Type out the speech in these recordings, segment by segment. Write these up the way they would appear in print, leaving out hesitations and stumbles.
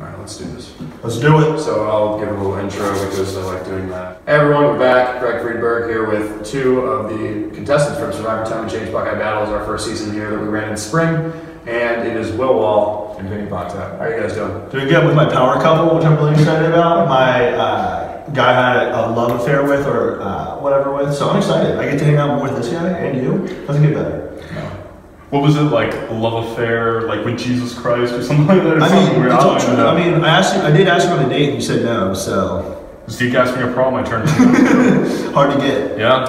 Alright, let's do this. Let's do it. So I'll give a little intro because I like doing that. Hey everyone, we're back. Gregory Friedberg here with two of the contestants from Survivor Time and Change Buckeye Battles, our first season here that we ran in spring. And it is Will Wahl and Vinny Bonta. How are you guys doing? Doing good with my power couple, which I'm really excited about. My guy I had a love affair with or whatever with, so I'm excited. I get to hang out more with this guy and you. Doesn't get better. What was it, like a love affair, like with Jesus Christ or something like that? Or I did ask you on a date and you said no, so. Zeke asked me a prom, I turned it down. Hard to get. Yeah.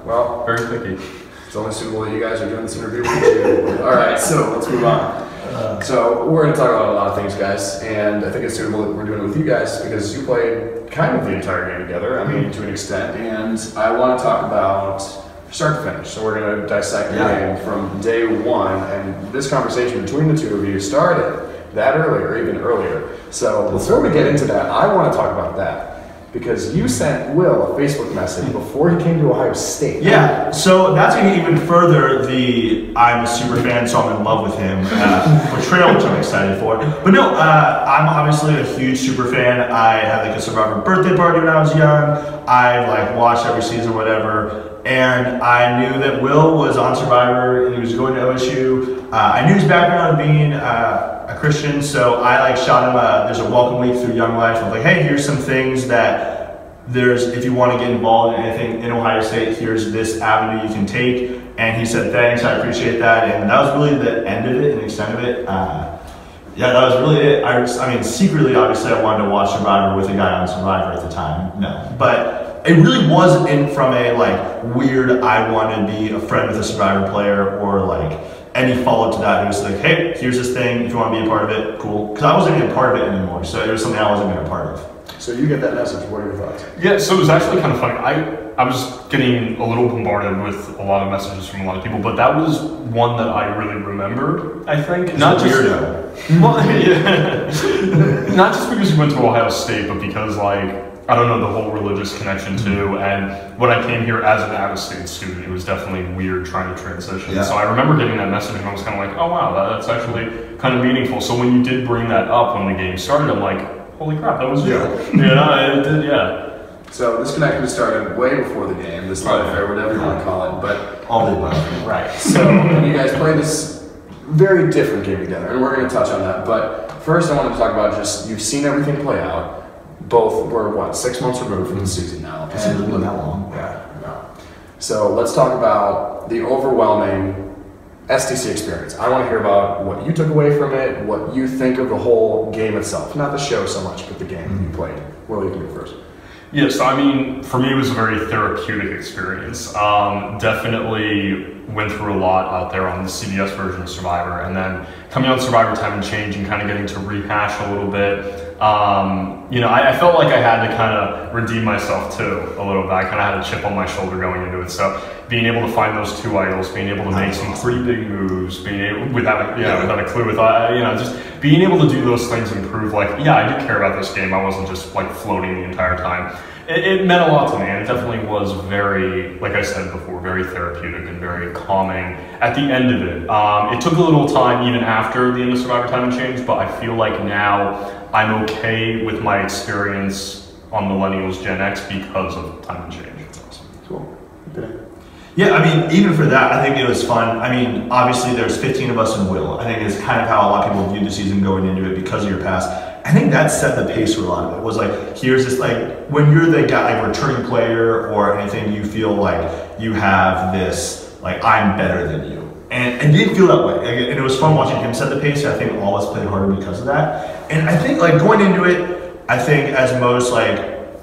Well, very picky. It's only suitable that you guys are doing this interview with you. Alright, so let's move on. So we're going to talk about a lot of things, guys, and I think it's suitable that we're doing it with you guys because you played kind of the entire game together, I mean, to an extent, and I want to talk about start to finish. So we're going to dissect the game from day one, and this conversation between the two of you started that early or even earlier. So before we get into that, I want to talk about that because you sent Will a Facebook message before he came to Ohio State. Yeah, so that's going to even further the I'm a super fan, so I'm in love with him portrayal, which I'm excited for. But no, I'm obviously a huge super fan. I had like a Survivor birthday party when I was young. I like watched every season, whatever. And I knew that Will was on Survivor and he was going to OSU. I knew his background being a Christian, so I like shot him there's a welcome week through Young Life. I was like, hey, here's some things that if you want to get involved in anything in Ohio State, here's this avenue you can take. And he said, thanks, I appreciate that. And that was really the end of it and the extent of it. Yeah, that was really it. I mean, secretly, obviously, I wanted to watch Survivor with a guy on Survivor at the time. No, but it really wasn't from a like weird, I want to be a friend with a Survivor player or like any follow-up to that. It was like, hey, here's this thing. If you want to be a part of it, cool. Because I wasn't even a part of it anymore, so it was something I wasn't even a part of. So you get that message. What are your thoughts? Yeah, so it was actually kind of funny. I was getting a little bombarded with a lot of messages from a lot of people, but that was one that I really remembered, I think. Not just weirdo. Well, yeah. Not just because you went to Ohio State, but because like I don't know, the whole religious connection too, and when I came here as an out-of-state student, it was definitely weird trying to transition. Yeah. So I remember getting that message and I was kind of like, oh wow, that's actually kind of meaningful. So when you did bring that up when the game started, I'm like, holy crap, that was you. Yeah, it did, yeah. So this connection started way before the game, this love affair, whatever you want to call it, but all the above. Right. So you guys played this very different game together, and we're going to touch on that. But first I wanted to talk about just, you've seen everything play out. Both were, what, 6 months removed from the season now. It's not been that long. Yeah, no. So let's talk about the overwhelming STC experience. I want to hear about what you took away from it, what you think of the whole game itself. Not the show so much, but the game you played. Will, you can go first. Yes, I mean, for me it was a very therapeutic experience. Definitely went through a lot out there on the CBS version of Survivor, and then coming on Survivor Time and Change and kind of getting to rehash a little bit. You know, I felt like I had to kind of redeem myself too a little bit. I kind of had a chip on my shoulder going into it. So being able to find those two idols, being able to make some pretty big moves, being able without a clue, just being able to do those things and prove like, yeah, I do care about this game. I wasn't just like floating the entire time. It meant a lot to me, and it definitely was very, like I said before, very therapeutic and very calming at the end of it. It took a little time even after the end of Survivor Time and Change, but I feel like now I'm okay with my experience on Millennials Gen X because of Time and Change. That's awesome. Cool. Okay. Yeah, I mean, even for that, I think it was fun. I mean, obviously there's 15 of us in Will. I think it's kind of how a lot of people viewed the season going into it because of your past. I think that set the pace for a lot of it. It was like, here's this, like, when you're the guy, like returning player or anything, you feel like you have this, like, I'm better than you. And it didn't feel that way. And it was fun watching him set the pace. I think all of us played harder because of that. And I think, like, going into it, I think as most, like,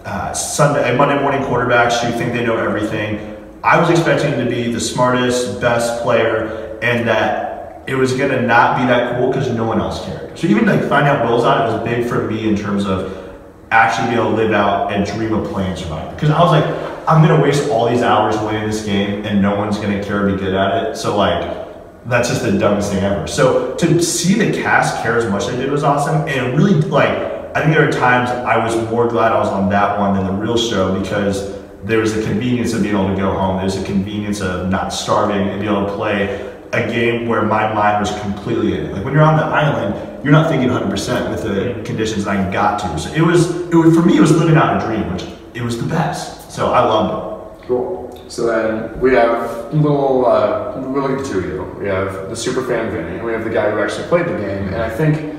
Monday morning quarterbacks who think they know everything, I was expecting to be the smartest, best player, and that it was going to not be that cool because no one else cared. So even like finding out Will's on it was big for me in terms of actually being able to live out and dream of playing Survivor. Because I was like, I'm going to waste all these hours winning this game and no one's going to care or be good at it. So like, that's just the dumbest thing ever. So to see the cast care as much as they did was awesome. And really, like, I think there are times I was more glad I was on that one than the real show because there was the convenience of being able to go home. There's a convenience of not starving and being able to play a game where my mind was completely in it. Like when you're on the island, you're not thinking 100% with the conditions that I got to. So it was for me, it was living out a dream, which it was the best. So I loved it. Cool. So then we have we'll look at the two of you. We have the superfan Vinny, and we have the guy who actually played the game. And I think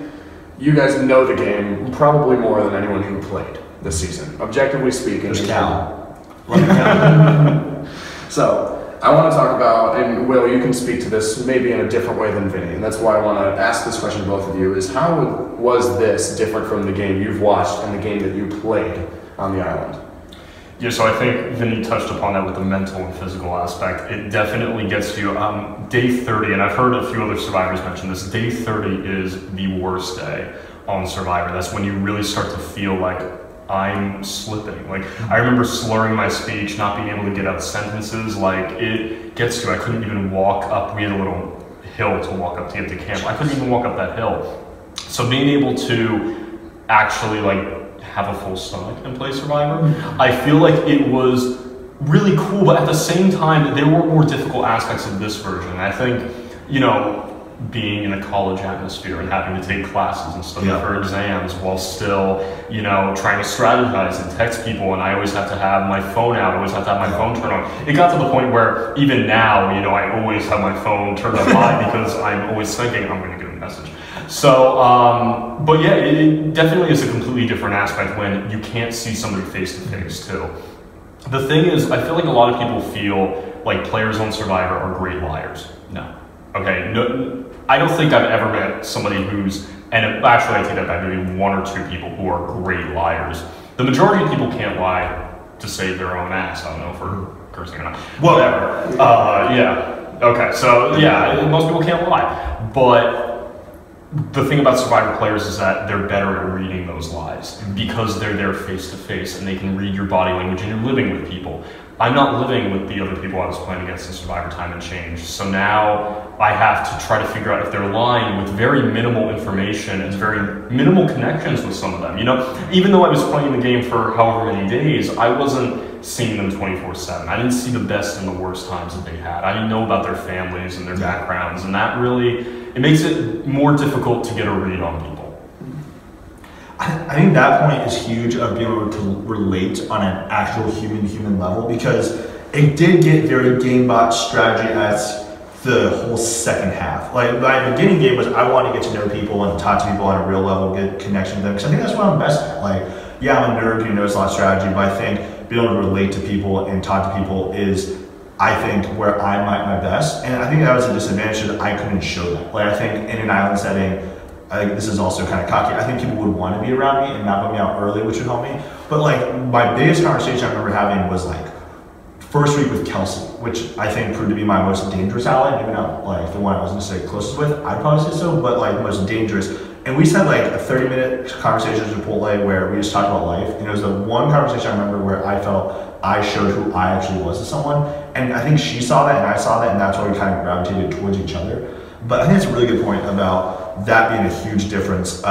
you guys know the game probably more than anyone who played this season, objectively speaking. There's Cal. So I want to talk about, and Will, you can speak to this maybe in a different way than Vinny, and that's why I want to ask this question to both of you, is how was this different from the game you've watched and the game that you played on the island? Yeah, so I think Vinny touched upon that with the mental and physical aspect. It definitely gets you. Day 30, and I've heard a few other survivors mention this, day 30 is the worst day on Survivor. That's when you really start to feel like I'm slipping. Like, I remember slurring my speech, not being able to get out sentences. Like, it gets to, I couldn't even walk up. We had a little hill to walk up to get to camp. I couldn't even walk up that hill. So being able to actually, like, have a full stomach and play Survivor, I feel like it was really cool, but at the same time, there were more difficult aspects of this version. I think, you know, being in a college atmosphere and having to take classes and study for exams while still, you know, trying to strategize and text people, and I always have to have my phone out, I always have to have my phone turned on. It got to the point where even now, you know, I always have my phone turned on live because I'm always thinking I'm going to get a message. So, but yeah, it definitely is a completely different aspect when you can't see somebody face to face too. The thing is, I feel like a lot of people feel like players on Survivor are great liars. No. Okay, no, I don't think I've ever met somebody who's, and actually I take that back, maybe one or two people who are great liars. The majority of people can't lie to save their own ass. I don't know if we're cursing or not. Whatever. Yeah. Okay, so yeah, most people can't lie. But the thing about Survivor players is that they're better at reading those lies because they're there face to face and they can read your body language and you're living with people. I'm not living with the other people I was playing against in Survivor Time and Change. So now I have to try to figure out if they're lying with very minimal information and very minimal connections with some of them. You know, even though I was playing the game for however many days, I wasn't seeing them 24/7. I didn't see the best and the worst times that they had. I didn't know about their families and their backgrounds, and that really, it makes it more difficult to get a read on people. I think that point is huge of being able to relate on an actual human level, because it did get very gamebot strategy as the whole second half. Like my beginning game was I want to get to know people and talk to people on a real level, get connection with them, because I think that's what I'm best at. Like, yeah, I'm a nerd who knows a lot of strategy, but I think being able to relate to people and talk to people is, I think, where I'm at my best. And I think that was a disadvantage that I couldn't show that. Like, I think in an island setting, I think this is also kind of cocky, I think people would want to be around me and not put me out early, which would help me. But like, my biggest conversation I remember having was like, first week with Kelsey, which I think proved to be my most dangerous ally, maybe not like the one I wasn't necessarily closest with, I'd probably say so, but like the most dangerous. And we just had like a 30-minute conversation at Chipotle where we just talked about life. And it was the one conversation I remember where I felt I showed who I actually was to someone. And I think she saw that and I saw that, and that's why we kind of gravitated towards each other. But I think it's a really good point about that being a huge difference. You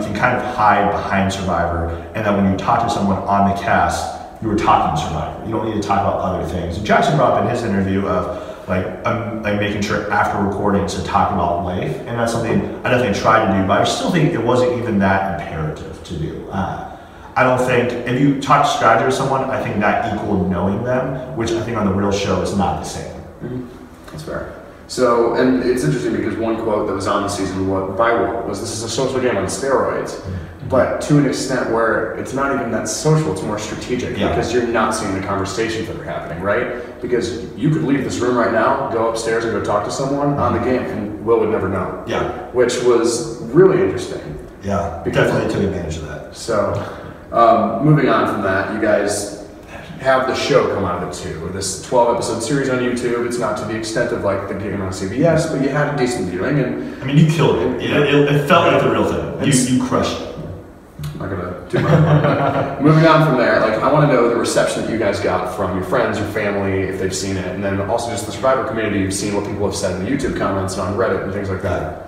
can kind of hide behind Survivor, and that when you talk to someone on the cast, you were talking Survivor. You don't need to talk about other things. And Jackson brought up in his interview of like making sure after recordings to talk about life, and that's something I definitely tried to do, but I still think it wasn't even that imperative to do. I don't think, if you talk strategy with someone, I think that equaled knowing them, which I think on the real show is not the same. Mm-hmm. That's fair. So, and it's interesting because one quote that was on the season by Will was, "This is a social game on steroids," but to an extent where it's not even that social, it's more strategic, because you're not seeing the conversations that are happening, right? Because you could leave this room right now, go upstairs and go talk to someone on the game, and Will would never know. Yeah. Which was really interesting. Yeah, definitely took advantage of that. So, moving on from that, you guys have the show come out of it too. This 12-episode series on YouTube. It's not to the extent of like the game on CBS, but you had a decent viewing, and I mean, you killed it. It felt like the real thing. You crushed it. I'm not gonna do my moving on from there, like I want to know the reception that you guys got from your friends, your family, if they've seen it, and then also just the Survivor community. You've seen what people have said in the YouTube comments and on Reddit and things like that.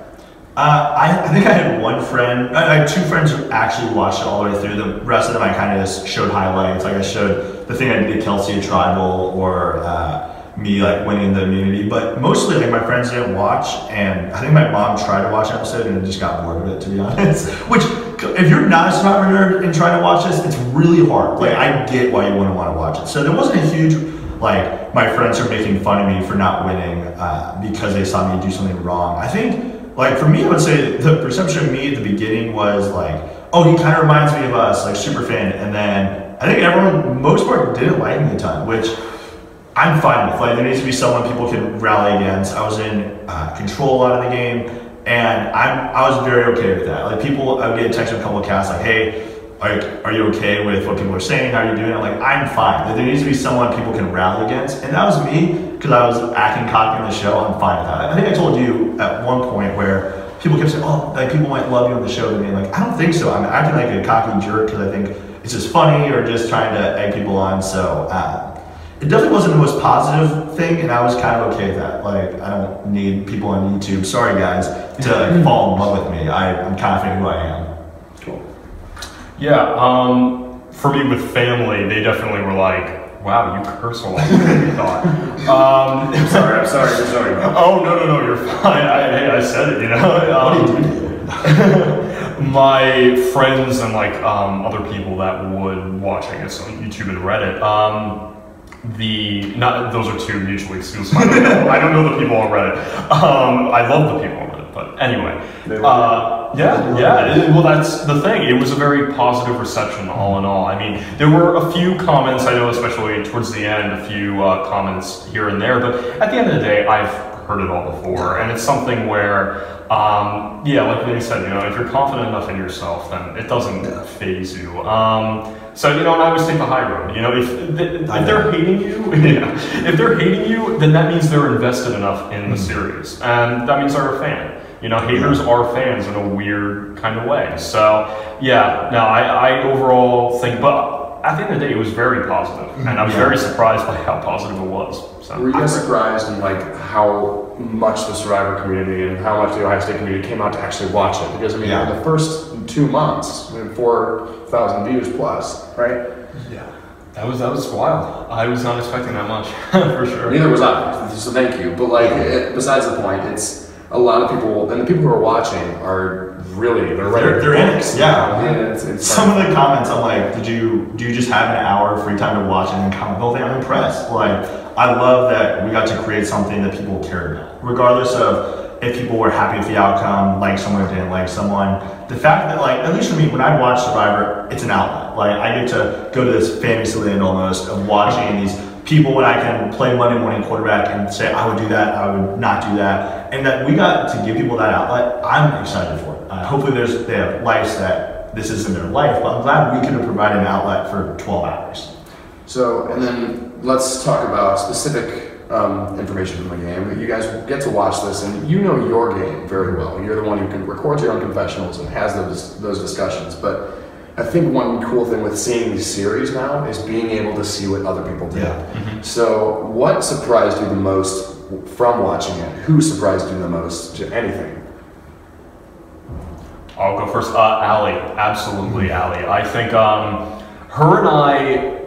I think I had one friend, I had two friends who actually watched it all the way through. The rest of them I kind of just showed highlights. Like I showed the thing I did at Kelsey at Tribal, or me like winning the immunity, but mostly like my friends didn't watch, and I think my mom tried to watch an episode and just got bored of it, to be honest. Which, if you're not a Survivor nerd and trying to watch this, it's really hard. Like, I get why you wouldn't want to watch it. So there wasn't a huge, like, my friends are making fun of me for not winning because they saw me do something wrong. I think, like, for me, I would say the perception of me at the beginning was like, oh, he kind of reminds me of us, like superfan, and then I think everyone, most part, didn't like me a ton, which I'm fine with. Like, there needs to be someone people can rally against. I was in control a lot of the game, and I was very okay with that. Like, I would get a text from a couple of casts like, hey, are you okay with what people are saying? How are you doing? I'm like, I'm fine. Like, there needs to be someone people can rally against, and that was me, because I was acting cocky on the show. I'm fine with that. I think I told you at one point where people kept saying, oh, like, people might love you on the show. And like, I don't think so. I'm acting like a cocky jerk because I think it's just funny or just trying to egg people on. So it definitely wasn't the most positive thing, and I was kind of okay with that. Like, I don't need people on YouTube, sorry guys, to fall in love with me. I'm confident who I am. Cool. Yeah, for me with family, they definitely were like, wow, you curse a lot more than we thought. I'm sorry. Oh, no, you're fine. I said it, you know. What did you do? My friends and like other people that would watch, I guess, on YouTube and Reddit, those are two mutually exclusive. I don't know the people on Reddit. I love the people on Reddit, but anyway. Well, that's the thing. It was a very positive reception, all in all. I mean, there were a few comments, I know, especially towards the end, a few comments here and there, but at the end of the day, I've heard it all before, and it's something where, like Vinny said, you know, if you're confident enough in yourself, then it doesn't phase you. So, you know, and I always take the high road. You know, if they're hating you, if they're hating you, then that means they're invested enough in the series, and that means they're a fan. You know, haters are fans in a weird kind of way. So, yeah, no, I overall think, but at the end of the day, it was very positive, and I was very surprised by how positive it was. So, were you guys surprised in like how much the Survivor community and how much the Ohio State community came out to actually watch it? Because I mean, in the first 2 months, 4,000 views plus, right? Yeah, that was wild. I was not expecting that much, for sure. Neither was I. So thank you. But like, besides the point, it's a lot of people, and the people who are watching are really they're in it. Yeah. It's some of the comments, I'm like, do you just have an hour of free time to watch and then comment? Well, I'm impressed. Like, I love that we got to create something that people cared about, regardless of if people were happy with the outcome, like someone or didn't like someone. The fact that, like, at least for me, when I watch Survivor, it's an outlet. Like, I get to go to this fantasy land almost of watching these people when I can play Monday morning quarterback and say, I would do that, I would not do that. And that we got to give people that outlet, I'm excited for it. Hopefully they have lives that this isn't their life, but I'm glad we could have provided an outlet for 12 hours. So, and then let's talk about specific information from the game. You guys get to watch this, and you know your game very well. You're the one who can record your own confessionals and has those discussions. But I think one cool thing with seeing these series now is being able to see what other people did. So what surprised you the most from watching it? Who surprised you the most to anything? I'll go first. Allie, absolutely Allie. I think her and I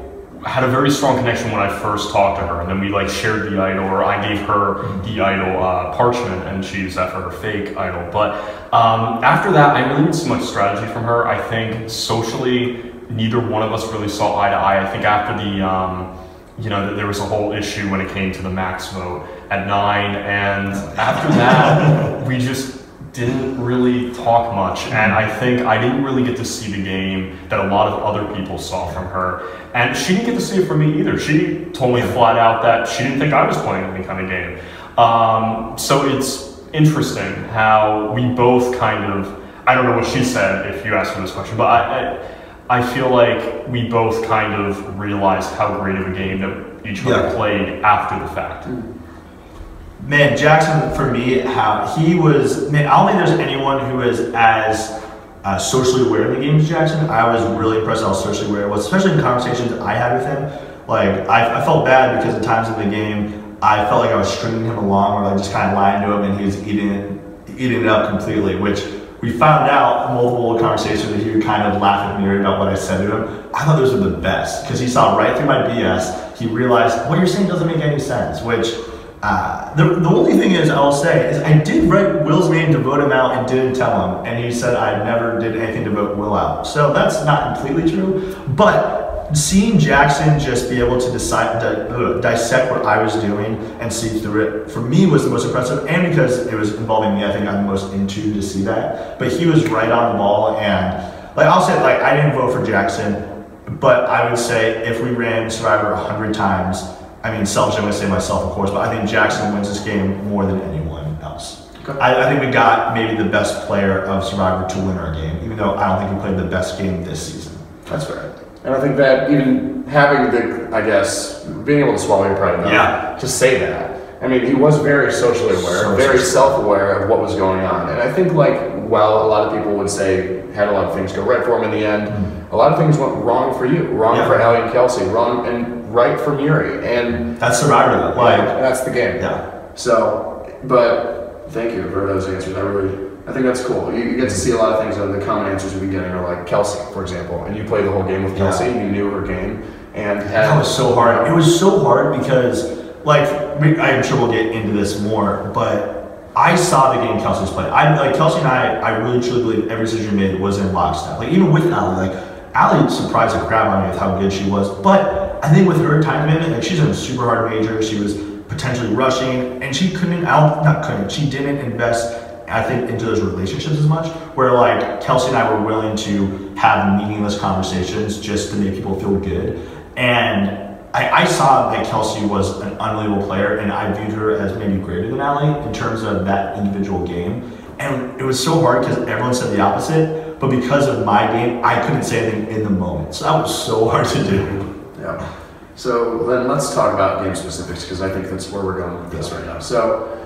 had a very strong connection when I first talked to her, and then we like shared the idol, or I gave her the idol parchment, and she used that for her fake idol. But after that, I really didn't see much strategy from her. I think socially, neither one of us really saw eye to eye. I think after the there was a whole issue when it came to the max vote at 9, and after that, we just didn't really talk much, and I think I didn't really get to see the game that a lot of other people saw from her, and she didn't get to see it from me either. She told me flat out that she didn't think I was playing any kind of game. So it's interesting how we both kind of, I don't know what she said if you asked her this question, but I feel like we both kind of realized how great of a game that each other played after the fact. Man, Jackson, for me, how he was, man, I don't think there's anyone who is as socially aware of the game as Jackson. I was really impressed how socially aware he was, especially in conversations I had with him. Like, I felt bad because at times in the game, I felt like I was stringing him along, or like just kind of lying to him, and he was eating it up completely, which we found out multiple conversations that he would kind of laugh at me about what I said to him. I thought those were the best, because he saw right through my BS. he realized what you're saying doesn't make any sense, which the only thing is I will say is I did write Will's name to vote him out and didn't tell him, and he said I never did anything to vote Will out. So that's not completely true, but seeing Jackson just be able to dissect what I was doing and see through it, for me, was the most impressive, and because it was involving me, I think I'm most into to see that. But he was right on the ball, and like I'll say, like I didn't vote for Jackson, but I would say if we ran Survivor 100 times, I mean, selfishly I'm going to say myself, of course, but I think Jackson wins this game more than anyone else. Okay. I think we got maybe the best player of Survivor to win our game, even though I don't think we played the best game this season. That's fair. And I think that even having the, I guess, being able to swallow your pride enough to say that. I mean, he was very socially aware, very self-aware of what was going on. And I think, like, while a lot of people would say had a lot of things go right for him in the end, a lot of things went wrong for you, wrong for Allie and Kelsey, wrong and right for Muri. And that's Survivor, though. Like, that's the game. Yeah. So, but thank you for those answers. I think that's cool. You get to see a lot of things. The common answers we've been getting are like Kelsey, for example, and you played the whole game with Kelsey. You knew her game, and that was so hard. It was so hard because, like, I'm sure we'll get into this more, but I saw the game Kelsey's played. Kelsey and I really truly believe every decision we made was in lockstep. Like even with Allie, like Allie surprised the crap out of me with how good she was. But I think with her time commitment, like she's in a super hard major. She was potentially rushing, and she she didn't invest, I think, into those relationships as much, where like Kelsey and I were willing to have meaningless conversations just to make people feel good. And I saw that Kelsey was an unbelievable player, and I viewed her as maybe greater than Allie in terms of that individual game. And it was so hard because everyone said the opposite, but because of my game, I couldn't say anything in the moment. So that was so hard to do. Yeah. So then let's talk about game specifics, because I think that's where we're going with this right now. So,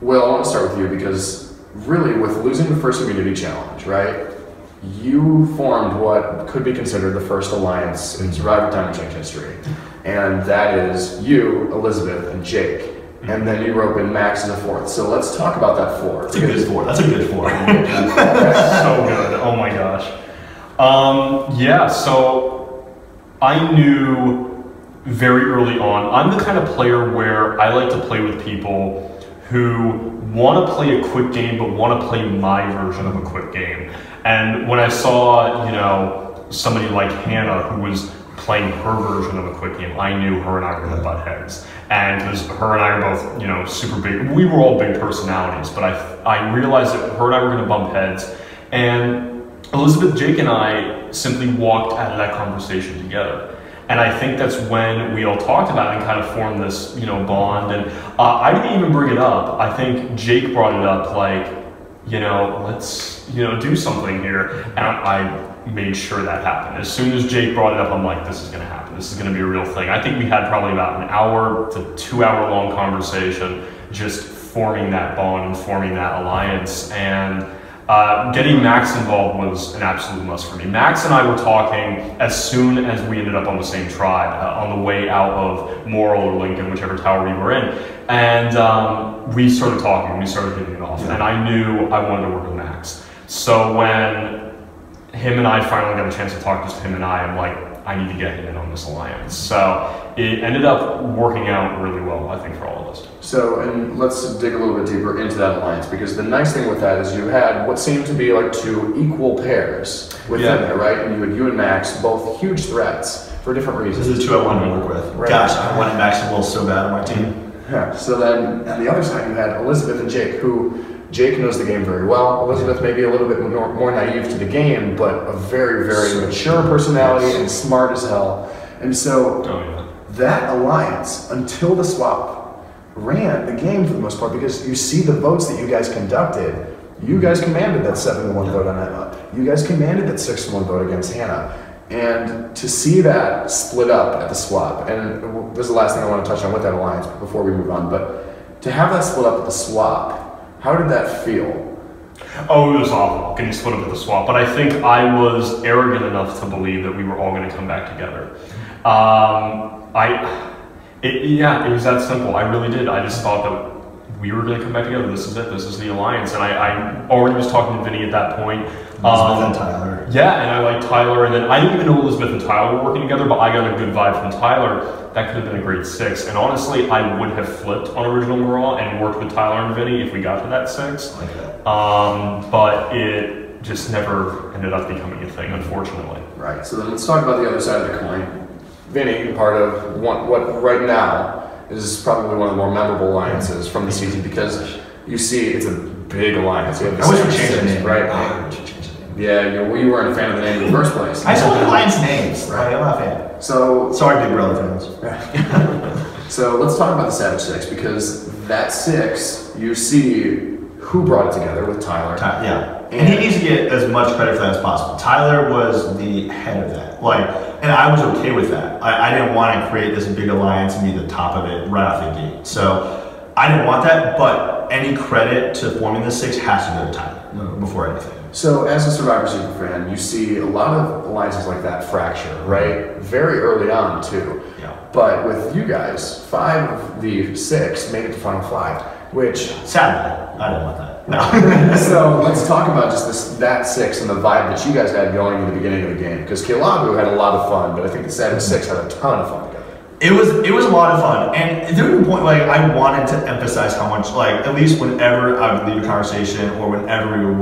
Will, I want to start with you because really with losing the first immunity challenge, right, you formed what could be considered the first alliance in Survivor Time and Change history. And that is you, Elizabeth, and Jake. And then you rope in Max as a fourth. So let's talk about that four. That's a good four. That's a good four. So good. Oh my gosh. Yeah, so I knew very early on, I'm the kind of player where I like to play with people who want to play a quick game but want to play my version of a quick game. And when I saw, you know, somebody like Hannah who was playing her version of a quick game, I knew her and I were going to butt heads. And because her and I are both, you know, super big, we were all big personalities, but I realized that her and I were going to bump heads. And Elizabeth, Jake, and I simply walked out of that conversation together. And I think that's when we all talked about it and kind of formed this, you know, bond. And I didn't even bring it up. I think Jake brought it up, like, you know, let's, you know, do something here. And I made sure that happened. As soon as Jake brought it up, I'm like, this is going to happen. This is going to be a real thing. I think we had probably about an hour to 2 hour long conversation just forming that bond and forming that alliance. And getting Max involved was an absolute must for me. Max and I were talking as soon as we ended up on the same tribe, on the way out of Morrill or Lincoln, whichever tower we were in. And we started talking, we started hitting it off. And I knew I wanted to work with Max. So when him and I finally got a chance to talk, just him and I'm like, I need to get him in on this alliance. So it ended up working out really well, I think, for all of us. So, and let's dig a little bit deeper into that alliance, because the nice thing with that is you had what seemed to be like two equal pairs within there, right? And you had you and Max, both huge threats for different reasons. This is the two I wanted to work with. Right. Gosh, I wanted Max and Will so bad on my team. Yeah. So then, on the other side, you had Elizabeth and Jake, who Jake knows the game very well. Elizabeth may be a little bit more naive to the game, but a very, very mature personality and smart as hell. And so that alliance, until the swap, ran the game for the most part, because you see the votes that you guys conducted. You guys commanded that 7-1 vote on Emma. You guys commanded that 6-1 vote against Hannah. And to see that split up at the swap, and this is the last thing I want to touch on with that alliance before we move on, but to have that split up at the swap, how did that feel? Oh, it was awful getting split up at the swap, but I think I was arrogant enough to believe that we were all going to come back together. It was that simple. I really did. I just thought that we were going to come back together. This is it. This is the alliance. And I already was talking to Vinny at that point. Elizabeth and Tyler. Yeah, and I liked Tyler. And then I didn't even know Elizabeth and Tyler were working together, but I got a good vibe from Tyler. That could have been a great 6. And honestly, I would have flipped on Original Raw and worked with Tyler and Vinny if we got to that 6. Okay. But it just never ended up becoming a thing, unfortunately. Right. So then let's talk about the other side of the coin. Vinny, part of what right now is probably one of the more memorable alliances from the season because you see it's a big alliance. You have I wish we changed the name. Right? Yeah, you weren't a fan of the name in the first place. I just want the alliance names. Right. I'm not a fan. So sorry, Big Brother fans. So let's talk about the Savage 6 because that 6, you see who brought it together with Tyler. Yeah. And he needs to get as much credit for that as possible. Tyler was the head of that. And I was okay with that. I didn't want to create this big alliance and be the top of it right off the gate. So I didn't want that, but any credit to forming the 6 has to go to Tyler before anything. So as a Survivor super fan, you see a lot of alliances like that fracture, right? Very early on too. Yeah. But with you guys, 5 of the 6 made it to Final 5, which... Sadly, I didn't want that. No. So let's talk about just that 6 and the vibe that you guys had going in the beginning of the game. Because Kilabu had a lot of fun, but I think the Savage 6 had a ton of fun together. It was a lot of fun, and there was a point I wanted to emphasize how much at least whenever I would leave a conversation or whenever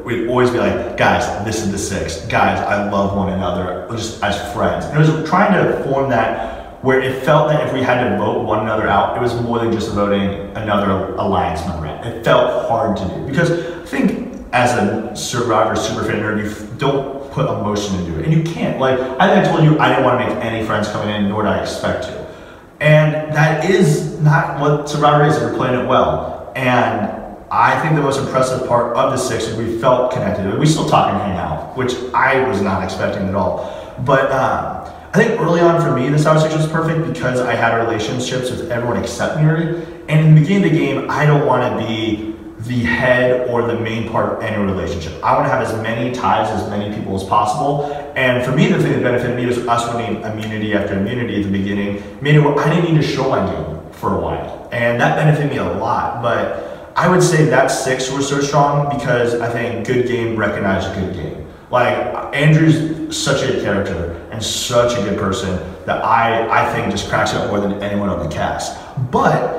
we'd always be like, guys, this is the 6. Guys, I love one another, just as friends. And it was trying to form that where it felt that if we had to vote one another out, it was more than just voting another alliance member out. It felt hard to do because I think as a Survivor superfan nerd, you don't put emotion into it, and you can't. I told you, I didn't want to make any friends coming in, nor did I expect to. And that is not what Survivor is if you're playing it well. And I think the most impressive part of the 6 is we felt connected. We still talk and hang out, which I was not expecting at all. But I think early on for me, the Survivor 6 was perfect because I had relationships with everyone except Miri. And in the beginning of the game, I don't want to be the head or the main part of any relationship. I want to have as many ties as many people as possible. And for me, the thing that benefited me was us winning immunity after immunity at the beginning, made it where I didn't need to show my game for a while. And that benefited me a lot. But I would say that 6 was so strong because I think good game recognized good game. Andrew's such a good character and such a good person that I think just cracks up more than anyone on the cast. But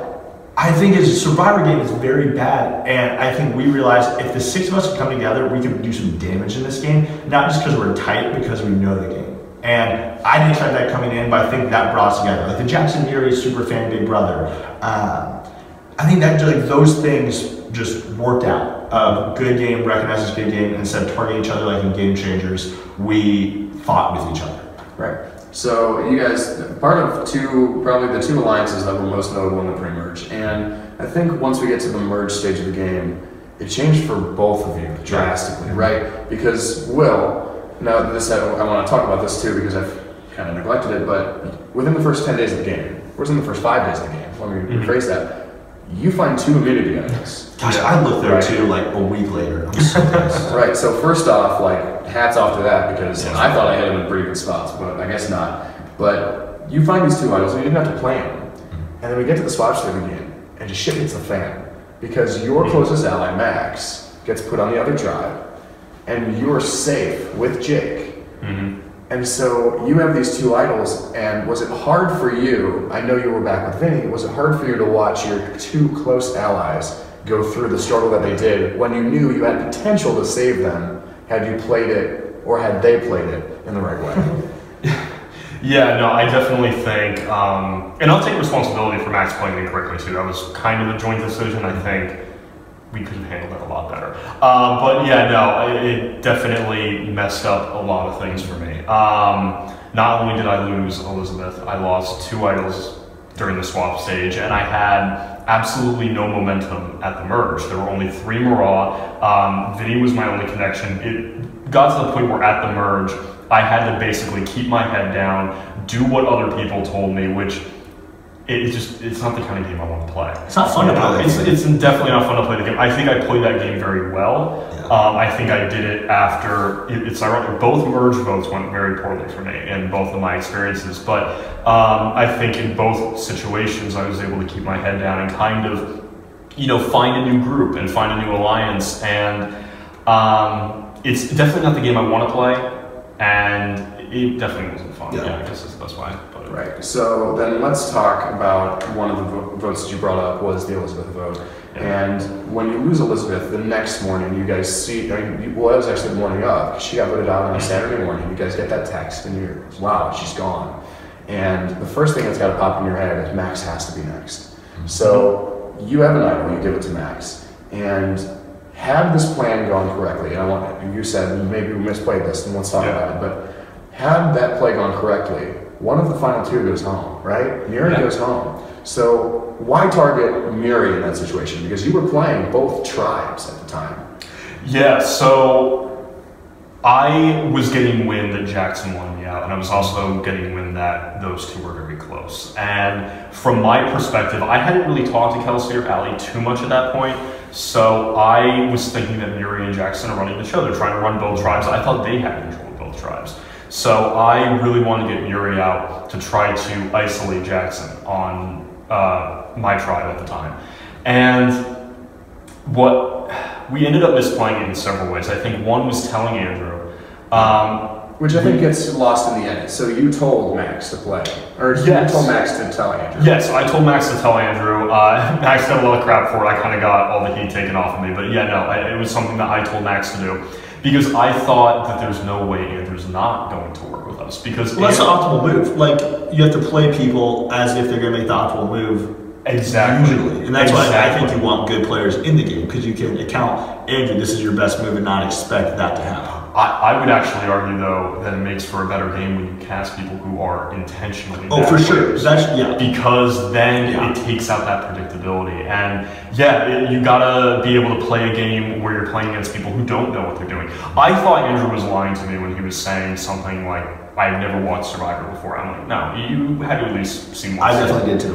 I think his Survivor game is very bad, and I think we realized if the 6 of us could come together, we could do some damage in this game, not just because we're tight, because we know the game. And I didn't expect that coming in, but I think that brought us together. The Jackson Miri Superfan Big Brother. I think that those things just worked out. Good game recognizes good game, and instead of targeting each other like in Game Changers, we fought with each other. Right. So you guys, part of probably the 2 alliances that were most notable in the pre-merge. And I think once we get to the merge stage of the game, it changed for both of you drastically, right? Because Will, now I want to talk about this too because I've kind of neglected it, but within the first 10 days of the game, or within the first 5 days of the game, let me rephrase that, you find 2 immunity items. Gosh, I looked there too a week later. I'm so pissed. Right, so first off, hats off to that because I thought I hit him in pretty good spots, but I guess not. But you find these 2 idols and you didn't have to play them. And then we get to the swap stage of the game and just shit hits the fan. Because your closest ally, Max, gets put on the other tribe and you're safe with Jake. And so you have these 2 idols, and was it hard for you, I know you were back with Vinny, was it hard for you to watch your 2 close allies go through the struggle that they did when you knew you had potential to save them had you played it, or had they played it in the right way? Yeah, no, I definitely think, and I'll take responsibility for Max playing it correctly too. That was kind of a joint decision. I think we could have handled it a lot better. But yeah, no, it definitely messed up a lot of things for me. Not only did I lose Elizabeth, I lost 2 idols during the swap stage, and I had absolutely no momentum at the merge. There were only 3 Maraw. Vinny was my only connection. It got to the point where at the merge, I had to basically keep my head down, do what other people told me, which it's not the kind of game I want to play. It's not fun to play. It's definitely not fun to play the game. I think I played that game very well. Yeah. I think I did it after, it's ironic, both merge votes went very poorly for me in both of my experiences, but I think in both situations I was able to keep my head down and kind of find a new group and find a new alliance. And it's definitely not the game I want to play, and it definitely wasn't fun. Yeah, I guess that's the best way. But. Right. So then let's talk about one of the votes that you brought up was the Elizabeth vote. Yeah. And when you lose Elizabeth, the next morning you guys see, it was actually the morning of, she got voted out on a Saturday morning. You guys get that text and you're, wow, she's gone. And the first thing that's got to pop in your head is Max has to be next. So you have an idol, you give it to Max. And had this plan gone correctly, and you said maybe we misplayed this, and let's talk about it, but had that play gone correctly, one of the final two goes home, right? Muri goes home. So why target Muri in that situation? Because you were playing both tribes at the time. Yeah, so I was getting wind that Jackson wanted me out, and I was also getting wind that those two were very close. And from my perspective, I hadn't really talked to Kelsey or Allie too much at that point, so I was thinking that Muri and Jackson are running the show. They're trying to run both tribes. I thought they had control of both tribes. So I really wanted to get Muri out to try to isolate Jackson on my tribe at the time. And what we ended up misplaying it in several ways. I think one was telling Andrew. Which I think gets lost in the edit. So you told Max to play, or you told Max to tell Andrew? Yes, I told Max to tell Andrew. Max got a lot of crap for it. I kind of got all the heat taken off of me. But yeah, no, it was something that I told Max to do. Because I thought that there's no way Andrew's not going to work with us. Because that's the optimal move. Like, you have to play people as if they're going to make the optimal move. Exactly. Usually. And that's why I think you want good players in the game, because you can account, Andrew, this is your best move, and not expect that to happen. I would actually argue, though, that it makes for a better game when you cast people who are intentionally bad for sure. Because then it takes out that predictability. And you gotta be able to play a game where you're playing against people who don't know what they're doing. I thought Andrew was lying to me when he was saying something like, I've never watched Survivor before. I'm like, no, you had to at least see more. I definitely did too.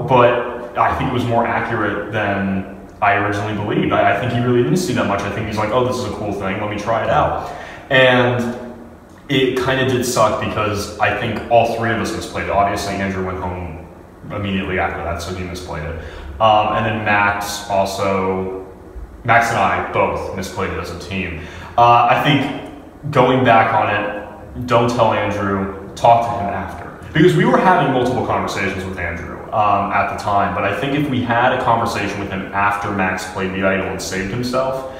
But I think it was more accurate than I originally believed. I think he really didn't see that much. I think he's like, oh, this is a cool thing, let me try it out. And it kind of did suck because I think all three of us misplayed it. Obviously, Andrew went home immediately after that, so he misplayed it. And then Max and I both misplayed it as a team. I think going back on it, don't tell Andrew, talk to him after. Because we were having multiple conversations with Andrew at the time, but I think if we had a conversation with him after Max played the idol and saved himself,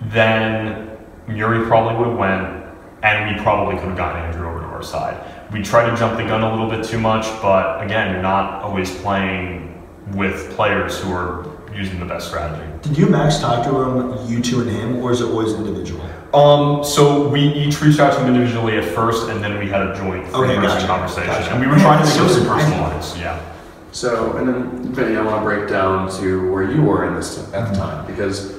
then Muri probably would have went, and we probably could have gotten Andrew over to our side. We tried to jump the gun a little bit too much, but again, you're not always playing with players who are using the best strategy. Did you Max talk to him, you two and him, or is it always individual? So we each reached out to him individually at first, and then we had a joint three-person conversation. And we were trying to make it personalized. So, and then Vinny, I want to break down to where you were in this at the time, because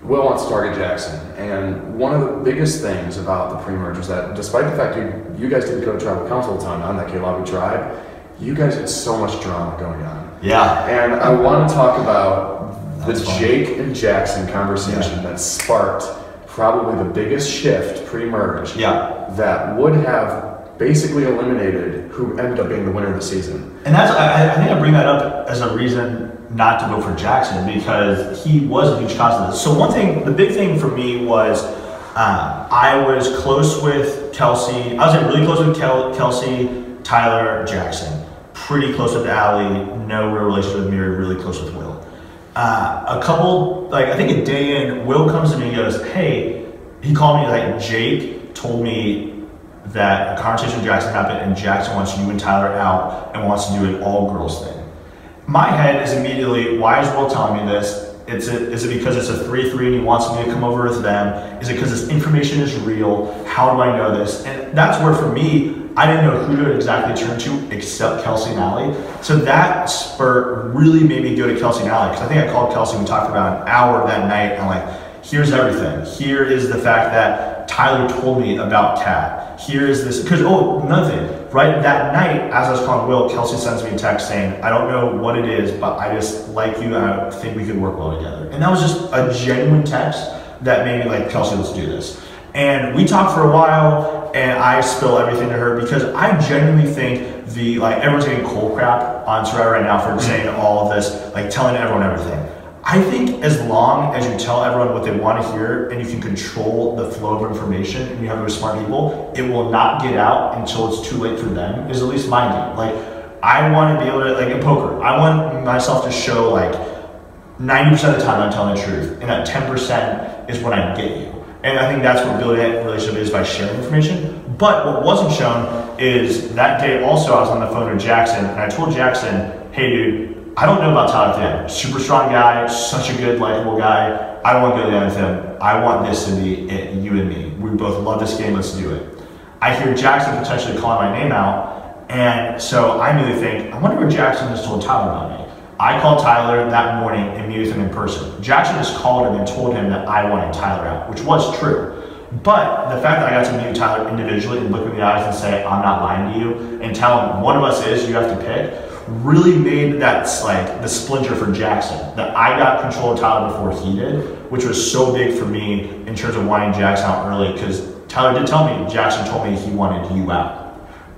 Will wants to target Jackson, and one of the biggest things about the pre-merge was that despite the fact you guys didn't go to tribal council all the time on that K-Lobby tribe, you guys had so much drama going on. Yeah. And I want to talk about the Jake and Jackson conversation that sparked probably the biggest shift pre-merge that would have basically eliminated who ended up being the winner of the season. And that's, I think I bring that up as a reason not to vote for Jackson, because he was a huge cause of this. So one thing, the big thing for me was I was close with Kelsey. I was really close with Kelsey, Tyler, Jackson. Pretty close with Allie, no real relationship with Muri, really close with Will. A couple, I think a day in, Will comes to me and goes, hey, he called me, Jake told me that a conversation with Jackson happened and Jackson wants you and Tyler out and wants to do an all-girls thing. My head is immediately, why is Will telling me this? Is it because it's a 3-3 and he wants me to come over with them? Is it because this information is real? How do I know this? And that's where, for me, I didn't know who to exactly turn to except Kelsey and Allie. So that spurt really made me go to Kelsey and Allie, because I think I called Kelsey and we talked about an hour that night, and I'm like, here's everything. Here is the fact that Tyler told me about Kat. Here is this, because, nothing. Right that night, as I was calling Will, Kelsey sends me a text saying, I don't know what it is, but I just like you and I think we could work well together. And that was just a genuine text that made me like, Kelsey, let's do this. And we talked for a while, and I spill everything to her because I genuinely think everyone's getting cold crap on Survivor right now for saying all of this, like telling everyone everything. I think as long as you tell everyone what they want to hear and you can control the flow of information and you have those smart people, it will not get out until it's too late for them, is at least my game. Like, I want to be able to, like in poker, I want myself to show like 90% of the time I'm telling the truth, and that 10% is when I get you. And I think that's what building a relationship is, by sharing information. But what wasn't shown is that day also I was on the phone with Jackson, and I told Jackson, hey dude, I don't know about Tyler at the end. Super strong guy, such a good, likable guy. I don't want to go to the end with him. I want this to be it, you and me. We both love this game, let's do it. I hear Jackson potentially calling my name out, and so I immediately think, I wonder what Jackson just told Tyler about me. I called Tyler that morning and meet with him in person. Jackson just called him and told him that I wanted Tyler out, which was true. But the fact that I got to meet with Tyler individually and look him in the eyes and say, I'm not lying to you, and tell him one of us is, you have to pick, really made that like the splinter for Jackson. That I got control of Tyler before he did, which was so big for me in terms of wanting Jackson out early, because Tyler did tell me, Jackson told me he wanted you out.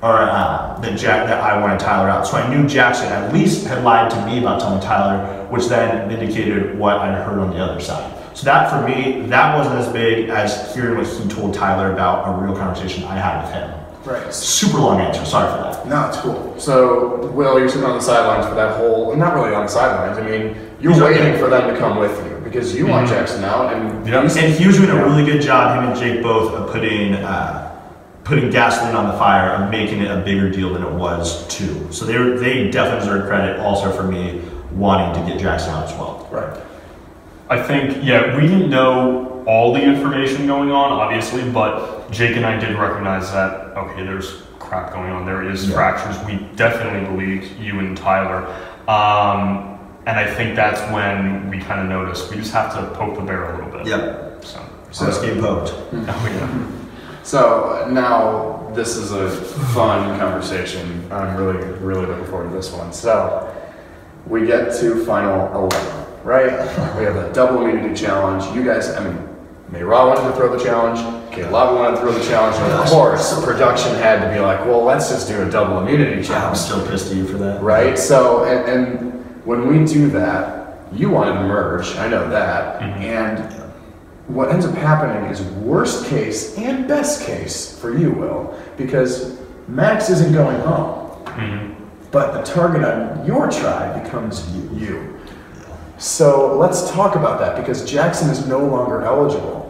Or that I wanted Tyler out. So I knew Jackson at least had lied to me about telling Tyler, which then indicated what I'd heard on the other side. So that for me, that wasn't as big as hearing what he told Tyler about a real conversation I had with him. Right. Super long answer, sorry for that. No, it's cool. So, Will, you're sitting on the sidelines for that whole, not really on the sidelines, I mean, you're waiting for them to come with you because you want Jackson out. And he was doing a really good job, him and Jake both, of putting gasoline on the fire and making it a bigger deal than it was too. So they definitely deserve credit also for me wanting to get Jackson out as well. Right. I think, yeah, we didn't know all the information going on, obviously, but Jake and I did recognize that, okay, there's crap going on. There is fractures. We definitely believed you and Tyler. And I think that's when we kind of noticed we just have to poke the bear a little bit. Yep. So let's get poked. Oh, yeah. So now this is a fun conversation. I'm really, really looking forward to this one. So we get to final 11, right? We have a double immunity challenge. You guys, I mean, Mayra wanted to throw the challenge. Caleb wanted to throw the challenge. And of course, production had to be like, well, let's just do a double immunity challenge. I'm still pissed at you for that. Right? So, and when we do that, you wanted to merge. I know that. Mm-hmm. And what ends up happening is worst case and best case for you, Will, because Max isn't going home. Mm-hmm. But the target on your tribe becomes you. So let's talk about that, because Jackson is no longer eligible.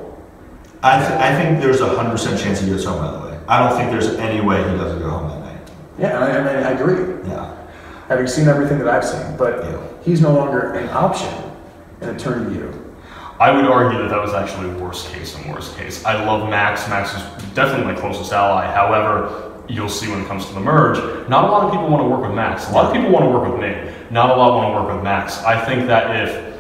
I think there's 100% chance he goes home, by the way. I don't think there's any way he doesn't go home that night. Yeah, I agree. Yeah. Having seen everything that I've seen, but he's no longer an option, and it turned to you. I would argue that was actually worst case and worst case. I love Max. Max is definitely my closest ally. However, you'll see when it comes to the merge, not a lot of people want to work with Max. A lot of people want to work with me. Not a lot want to work with Max. I think that if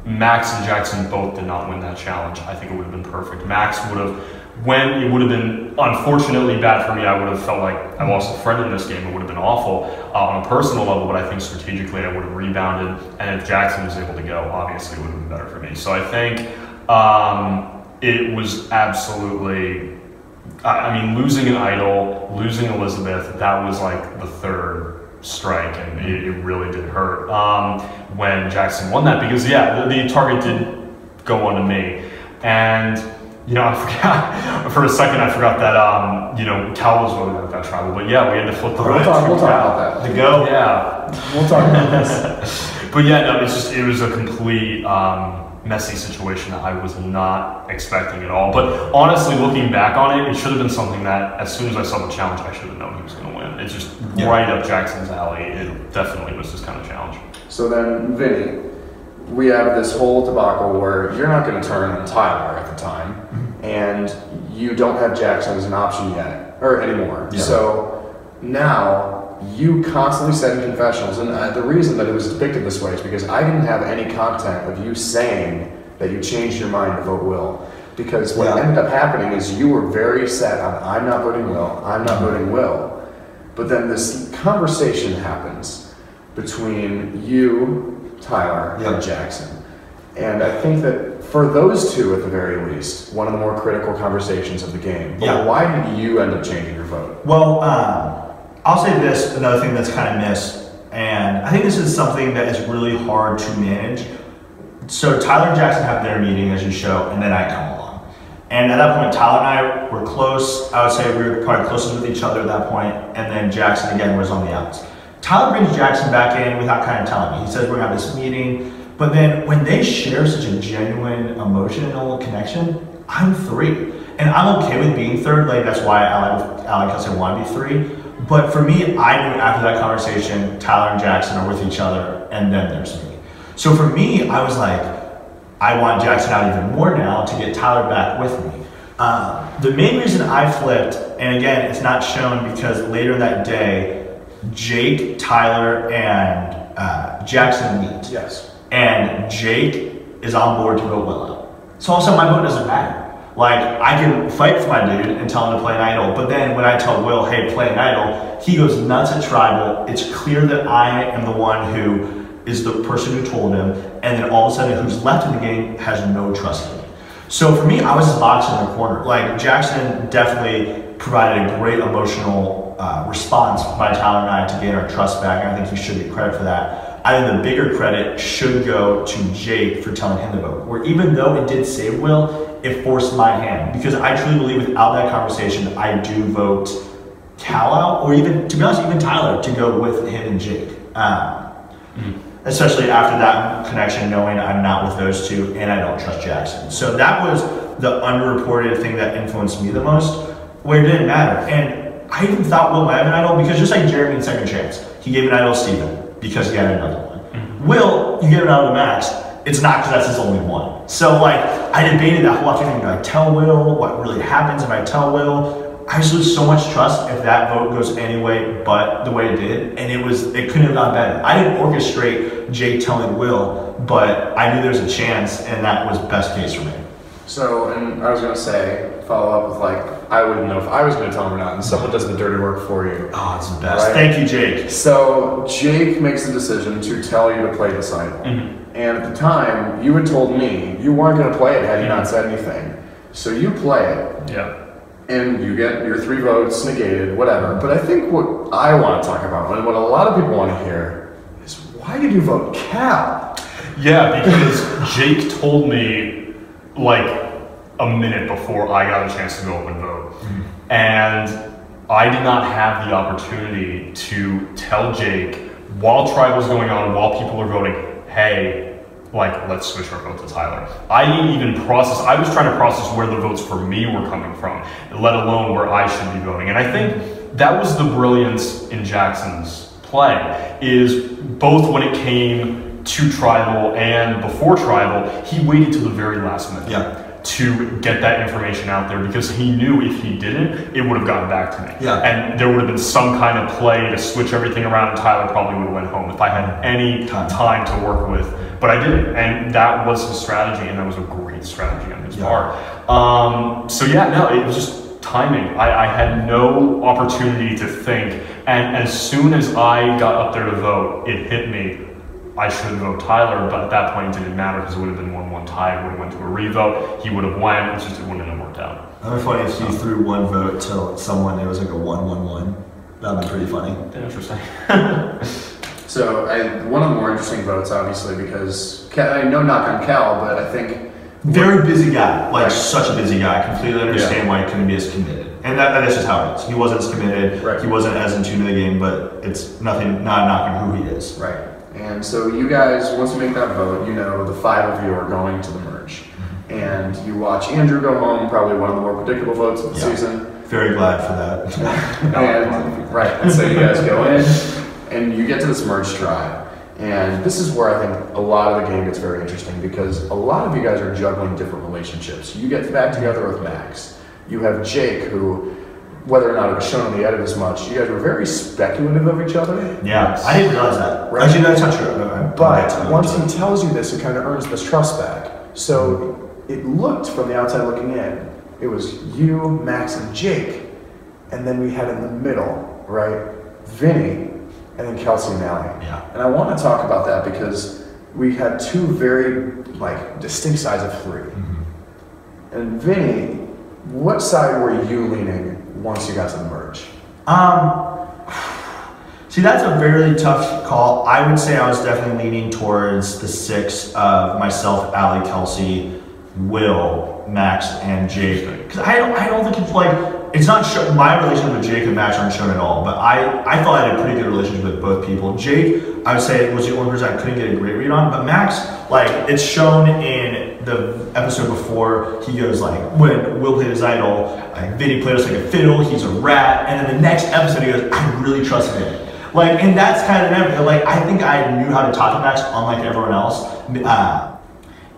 Max and Jackson both did not win that challenge, I think it would have been perfect. Max would have, when it would have been unfortunately bad for me, I would have felt like I lost a friend in this game. It would have been awful on a personal level, but I think strategically I would have rebounded. And if Jackson was able to go, obviously it would have been better for me. So I think it was absolutely, I mean, losing an idol, losing Elizabeth, that was like the third strike, and it really did hurt when Jackson won that, because the target did go on to me. And I forgot for a second. I forgot that Cal was voted out of that tribal, but we had to flip the We'll talk about that. The go. Yeah, we'll talk about this. But it was a complete messy situation that I was not expecting at all. But honestly, looking back on it, it should have been something that as soon as I saw the challenge, I should have known he was going to win. It's just right up Jackson's alley. It definitely was this kind of challenge. So then, Vinny, we have this whole debacle where you're not going to turn on Tyler at the time, and you don't have Jackson as an option yet, or anymore. Yeah. So now you constantly said in confessionals, and the reason that it was depicted this way is because I didn't have any content of you saying that you changed your mind to vote Will. Because what ended up happening is you were very set on, I'm not voting Will, I'm not voting Will. But then this conversation happens between you, Tyler, and Jackson. And I think that for those two, at the very least, one of the more critical conversations of the game. But why did you end up changing your vote? Well, I'll say this, another thing that's kind of missed, and I think this is something that is really hard to manage. So Tyler and Jackson have their meeting, as you show, and then I come along. And at that point, Tyler and I were close. I would say we were probably closest with each other at that point, and then Jackson, again, was on the outs. Tyler brings Jackson back in without kind of telling me. He says we're going to have this meeting. But then when they share such a genuine emotional connection, I'm 3. And I'm okay with being 3rd. Like, that's why Alec want to be 3. But for me, I knew after that conversation, Tyler and Jackson are with each other, and then there's me. So for me, I was like, I want Jackson out even more now to get Tyler back with me. The main reason I flipped, and again, it's not shown because later that day, Jake, Tyler, and Jackson meet. Yes. And Jake is on board to vote Will out. So all of a sudden my vote doesn't matter. Like, I can fight for my dude and tell him to play an idol, but then when I tell Will, hey, play an idol, he goes nuts at tribal. It's clear that I am the one who is the person who told him, and then all of a sudden who's left in the game has no trust in me. So for me, I was just boxing in the corner. Like, Jackson definitely provided a great emotional response by Tyler and I to gain our trust back, and I think he should get credit for that. I think the bigger credit should go to Jake for telling him to vote. Where even though it did save Will, it forced my hand. Because I truly believe without that conversation, I do vote Cal out, or even, to be honest, even Tyler to go with him and Jake. Especially after that connection, knowing I'm not with those two and I don't trust Jackson. So that was the underreported thing that influenced me the most, where it didn't matter. And I even thought Will might have an idol, because just like Jeremy in Second Chance, he gave an idol to Steven because he had another one. Will, you give an idol to Max, it's not because that's his only one. So like, I debated that whole afternoon. Do I tell Will what really happens if I tell Will? I just lose so much trust if that vote goes any way but the way it did, and it couldn't have gone better. I didn't orchestrate Jake telling Will, but I knew there was a chance, and that was best case for me. So, and I was going to say, follow up with like, I wouldn't know if I was going to tell him or not, and someone does the dirty work for you. Oh, it's the best. Right? Thank you, Jake. So, Jake makes the decision to tell you to play this idol. And at the time, you had told me you weren't going to play it had you not said anything. So you play it. Yeah. And you get your 3 votes negated, whatever. But I think what I want to talk about, and what a lot of people want to hear, is why did you vote Cal? Yeah, because Jake told me like a minute before I got a chance to go up and vote. And I did not have the opportunity to tell Jake while trial was going on, while people are voting, hey, like, let's switch our vote to Tyler. I didn't even process, I was trying to process where the votes for me were coming from, let alone where I should be voting. And I think that was the brilliance in Jackson's play, is both when it came to tribal and before tribal, he waited till the very last minute to get that information out there, because he knew if he didn't, it would have gotten back to me. And there would have been some kind of play to switch everything around, and Tyler probably would have went home if I had any time to work with. But I didn't, and that was his strategy, and that was a great strategy on his part. So yeah, no, it was just timing. I had no opportunity to think, and as soon as I got up there to vote, it hit me. I should vote Tyler, but at that point it didn't matter because it would have been 1-1 tie. It would have went to a revote. He would have won. It's just, it wouldn't have worked out. That would be funny if you threw one vote to someone, it was like a 1-1-1. That would be pretty funny. Interesting. So one of the more interesting votes, obviously, because I know knock on Cal, but I think very busy guy, like such a busy guy. I completely understand why he couldn't be as committed, and that's just how it is. He wasn't as committed. He wasn't as in tune to the game, but it's nothing, not knocking who he is. Right. And so you guys, once you make that vote, you know the 5 of you are going to the merge, and you watch Andrew go home, probably one of the more predictable votes of the season. Very glad for that. And so you guys go in. And you get to this merge tribe, and this is where I think a lot of the game gets very interesting, because a lot of you guys are juggling different relationships. You get back together with Max. You have Jake, who, whether or not it was shown on the edit as much, you guys were very speculative of each other. Yeah, I didn't realize that. Right? Actually, that's not true. But once he tells you this, it kind of earns this trust back. So it looked, from the outside looking in, it was you, Max, and Jake, and then we had in the middle, right, Vinny, and then Kelsey and Allie. And I want to talk about that because we had two very like distinct sides of three. Mm-hmm. And Vinny, what side were you leaning once you got to the merge? See, that's a very tough call. I would say I was definitely leaning towards the 6 of myself, Allie, Kelsey, Will, Max, and Jake. Because I don't think it's like, it's not shown, my relationship with Jake and Max aren't shown at all, but I thought I had a pretty good relationship with both people. Jake, I would say, was the only person I couldn't get a great read on, but Max, like, it's shown in the episode before, he goes like, when Will played his idol, like, Vinny played us like a fiddle, he's a rat, and then the next episode he goes, I really trust Vinny. Like, and that's kind of, like, I think I knew how to talk to Max unlike everyone else.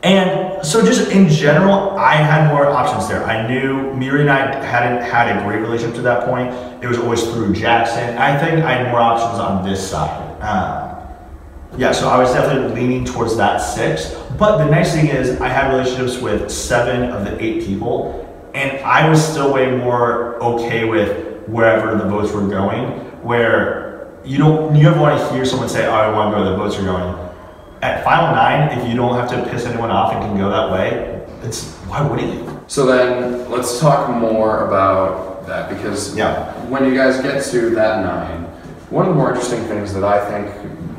And so just in general, I had more options there. I knew Miri and I hadn't had a great relationship to that point. It was always through Jackson. I think I had more options on this side. Yeah, so I was definitely leaning towards that 6. But the nice thing is I had relationships with 7 of the 8 people, and I was still way more okay with wherever the votes were going, where you ever want to hear someone say, oh, I want to go where the votes are going. At Final 9, if you don't have to piss anyone off and can go that way, why wouldn't you? So then let's talk more about that, because when you guys get to that 9, one of the more interesting things that I think,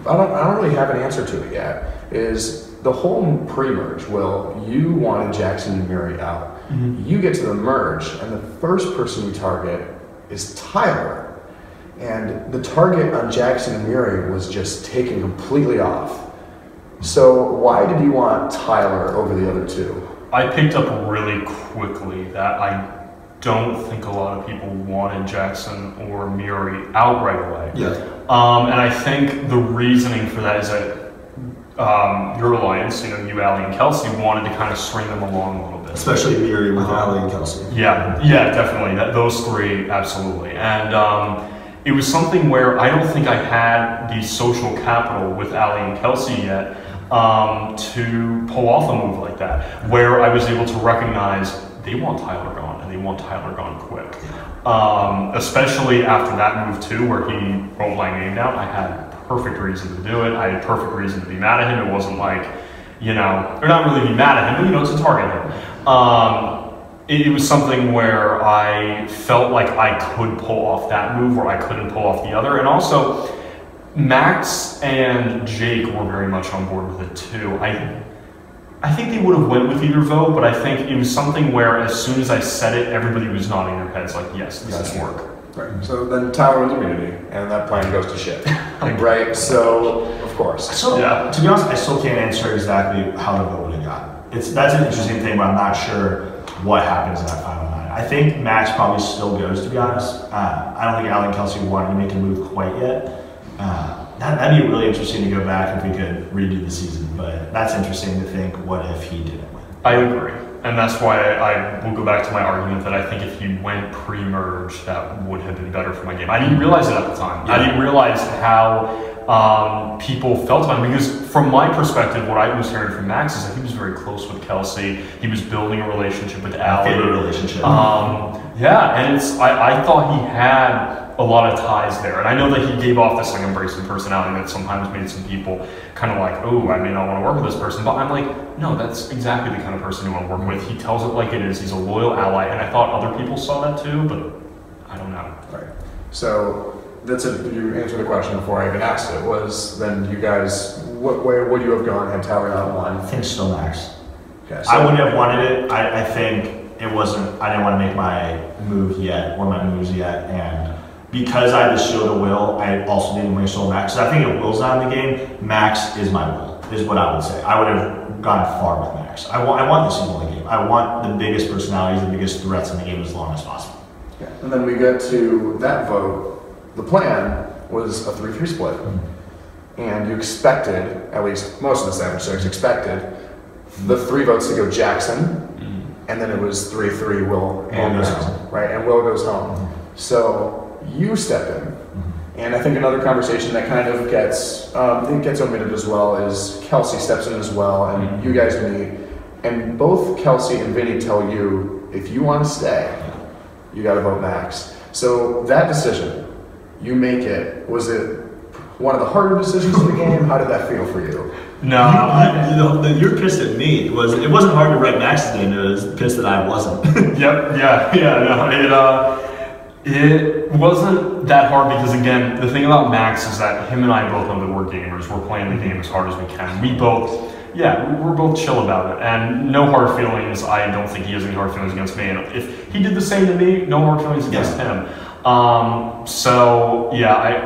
I don't really have an answer to it yet, is the whole pre-merge. Will, you wanted Jackson and Miri out. Mm-hmm. You get to the merge, and the first person you target is Tyler. And the target on Jackson and Miri was just taken completely off. So why did you want Tyler over the other 2? I picked up really quickly that I don't think a lot of people wanted Jackson or Miri out right away. Yeah. And I think the reasoning for that is that your alliance, you, Allie and Kelsey, wanted to kind of string them along a little bit. Especially Miri with Allie and Kelsey. Yeah, definitely. Those 3, absolutely. And it was something where I don't think I had the social capital with Allie and Kelsey yet to pull off a move like that, where I was able to recognize they want Tyler gone, and they want Tyler gone quick. Especially after that move too, where he wrote my name down, I had perfect reason to do it. I had perfect reason to be mad at him. It wasn't like, or not really be mad at him, but to target him. It was something where I felt like I could pull off that move, or I couldn't pull off the other. And also, Max and Jake were very much on board with it too. I think they would have went with either vote, but I think it was something where as soon as I said it, everybody was nodding their heads like, yes, this will work. Right. So then Tyler wins immunity, and that plan goes to shit. Right? So, of course. So, to be honest, I still can't answer exactly how the vote would have gone. That's an interesting thing, but I'm not sure what happens in that Final 9. I think Max probably still goes, to be honest. I don't think Allie and Kelsey wanted to make a move quite yet. That'd be really interesting to go back if we could redo the season, but that's interesting to think, what if he didn't win? I agree. And that's why I will go back to my argument that I think if he went pre-merge, that would have been better for my game. I didn't realize it at the time. Yeah. I didn't realize how people felt about him, because from my perspective, what I was hearing from Max is that he was very close with Kelsey. He was building a relationship with Allie. Favorite relationship. Yeah, and I thought he had a lot of ties there. And I know that he gave off this like embracing personality that sometimes made some people kind of like, oh, I may not want to work with this person. But I'm like, no, that's exactly the kind of person you want to work with. He tells it like it is. He's a loyal ally. And I thought other people saw that too, but I don't know. Right. So you answered the question before I even asked it, was then you guys, what way would you have gone had Tyler not won? I think still Max. Okay, so I wouldn't have wanted it. I think it wasn't, I didn't want to make my move yet, or my moves yet, and because I had the shield of Will, I also didn't want to shield Max. So I think if Will's not in the game, Max is my Will, is what I would say. I would have gone far with Max. I want the single in the game. I want the biggest personalities, the biggest threats in the game as long as possible. Yeah. And then we get to that vote. The plan was a 3-3 split. Mm-hmm. And you expected, at least most of the adversaries expected, the 3 votes to go Jackson, and then it was 3-3 Will and Max, right? And Will goes home. Mm-hmm. So you step in, and I think another conversation that kind of gets omitted as well is Kelsey steps in as well, and you guys meet, and both Kelsey and Vinny tell you, if you want to stay, you got to vote Max. So that decision, you make it, was it one of the harder decisions of the game? How did that feel for you? No, you're pissed at me. It wasn't hard to write Max's name. It was pissed that I wasn't. Yep. No, it wasn't that hard because, again, the thing about Max is that him and I both know that we're gamers. We're playing the game as hard as we can. We're both chill about it, and no hard feelings. I don't think he has any hard feelings against me, and if he did the same to me, no hard feelings against him.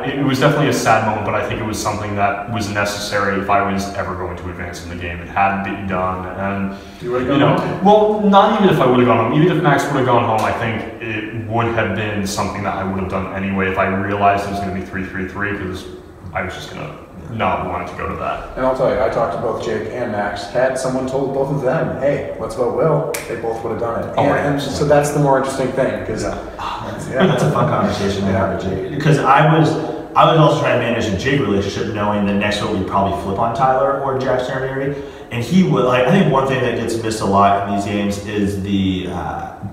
It was definitely a sad moment, but I think it was something that was necessary if I was ever going to advance in the game. It had to be done, and well, not even if I would have gone home. Even if Max would have gone home, I think it would have been something that I would have done anyway if I realized it was going to be 3-3-3, because I was just going to not want to go to that. And I'll tell you, I talked to both Jake and Max. Had someone told both of them, hey, let's vote Will, they both would have done it. And so that's the more interesting thing, because that's a fun conversation to have with Jake. Because I was also trying to manage a Jake relationship, knowing the next vote we'd probably flip on Tyler or Jackson or Mary. And he would, I think one thing that gets missed a lot in these games is the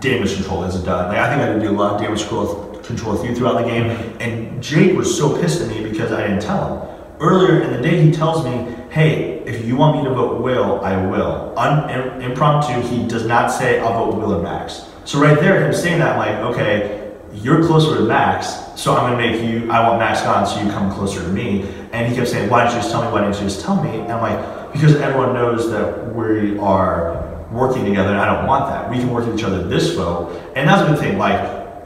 damage control isn't done. I think I did do a lot of damage control with you throughout the game. And Jake was so pissed at me because I didn't tell him. Earlier in the day, he tells me, hey, if you want me to vote Will, I will. Impromptu, he does not say, I'll vote Will or Max. So right there, him saying that, I'm like, okay, you're closer to Max, so I'm going to make you, I want Max gone, so you come closer to me. And he kept saying, why don't you just tell me, why don't you just tell me? And I'm like, because everyone knows that we are working together, and I don't want that. We can work with each other this vote. And that's the thing,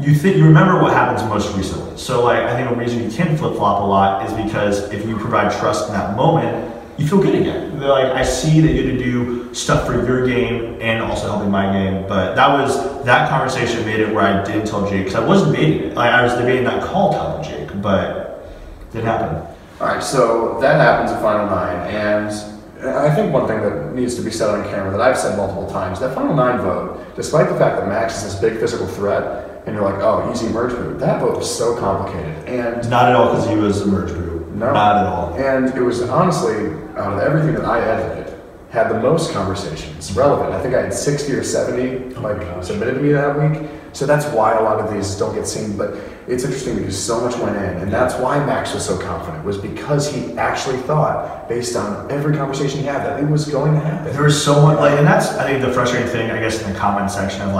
you remember what happens most recently. So I think a reason you can flip-flop a lot is because if you provide trust in that moment, you feel good again. I see that you had to do stuff for your game and also helping my game, but that conversation made it where I didn't tell Jake, because I wasn't debating it. I was debating that call telling Jake, but it didn't happen. All right, so that happens at Final 9, and I think one thing that needs to be said on camera that I've said multiple times, that Final 9 vote, despite the fact that Max is this big physical threat, and you're like, oh, easy merge boot. That vote was so complicated. And not at all because he was a merge boot. No. Not at all. And it was honestly, out of everything that I edited, had the most conversations relevant. I think I had 60 or 70 submitted to me that week. So that's why a lot of these don't get seen. But it's interesting because so much went in. And that's why Max was so confident, was because he actually thought, based on every conversation he had, that it was going to happen. There was so much, and that's, I think, the frustrating thing, I guess, in the comment section of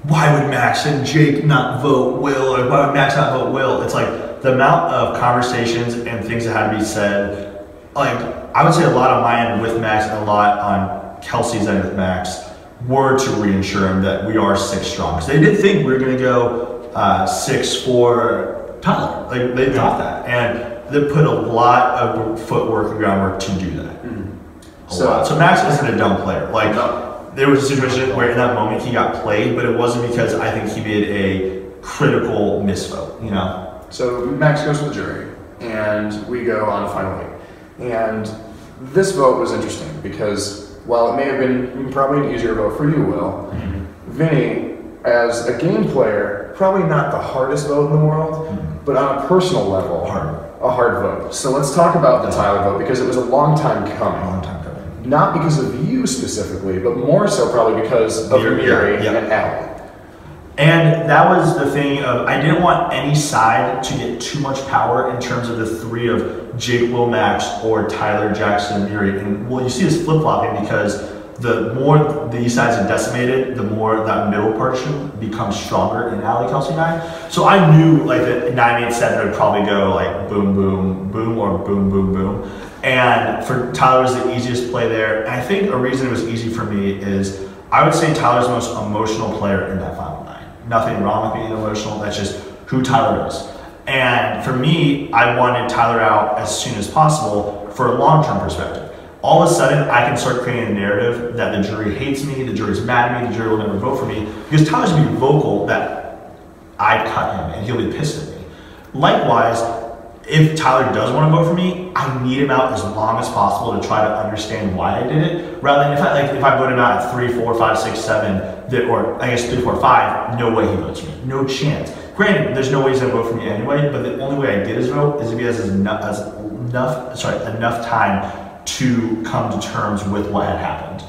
why would Max and Jake not vote Will, or why would Max not vote Will? It's the amount of conversations and things that had to be said. I would say a lot on my end with Max and a lot on Kelsey's end with Max were to reassure him that we are 6 strong. Because they did think we were going to go 6 for Tyler. They thought that. And they put a lot of footwork and groundwork to do that. Mm-hmm. So Max isn't a dumb player. There was a situation where in that moment he got played, but it wasn't because I think he made a critical misvote, So Max goes to the jury, and we go on to Final 8. And this vote was interesting because while it may have been probably an easier vote for you, Will, Vinny, as a game player, probably not the hardest vote in the world, but on a personal level, a hard vote. So let's talk about the Tyler vote because it was a long time coming. Not because of you specifically, but more so probably because of Miri and Allie. And that was the thing of, I didn't want any side to get too much power in terms of the 3 of Jake, Will, Max, or Tyler, Jackson, Miri. And you see this flip-flopping because the more these sides are decimated, the more that middle portion becomes stronger in Allie, Kelsey, and I. So I knew that 9-8-7 would probably go boom, boom, boom, or boom, boom, boom. And for Tyler was the easiest play there. And I think a reason it was easy for me is I would say Tyler's the most emotional player in that Final 9. Nothing wrong with being emotional. That's just who Tyler is. And for me, I wanted Tyler out as soon as possible for a long-term perspective. All of a sudden, I can start creating a narrative that the jury hates me, the jury's mad at me, the jury will never vote for me, because Tyler's going to be vocal that I cut him and he'll be pissed at me. Likewise, if Tyler does want to vote for me, I need him out as long as possible to try to understand why I did it. Rather than if I vote him out at 3, 4, 5, 6, 7, or I guess 3, 4, 5, no way he votes for me. No chance. Granted, there's no way he's going to vote for me anyway, but the only way I get his vote is if he has enough time to come to terms with what had happened.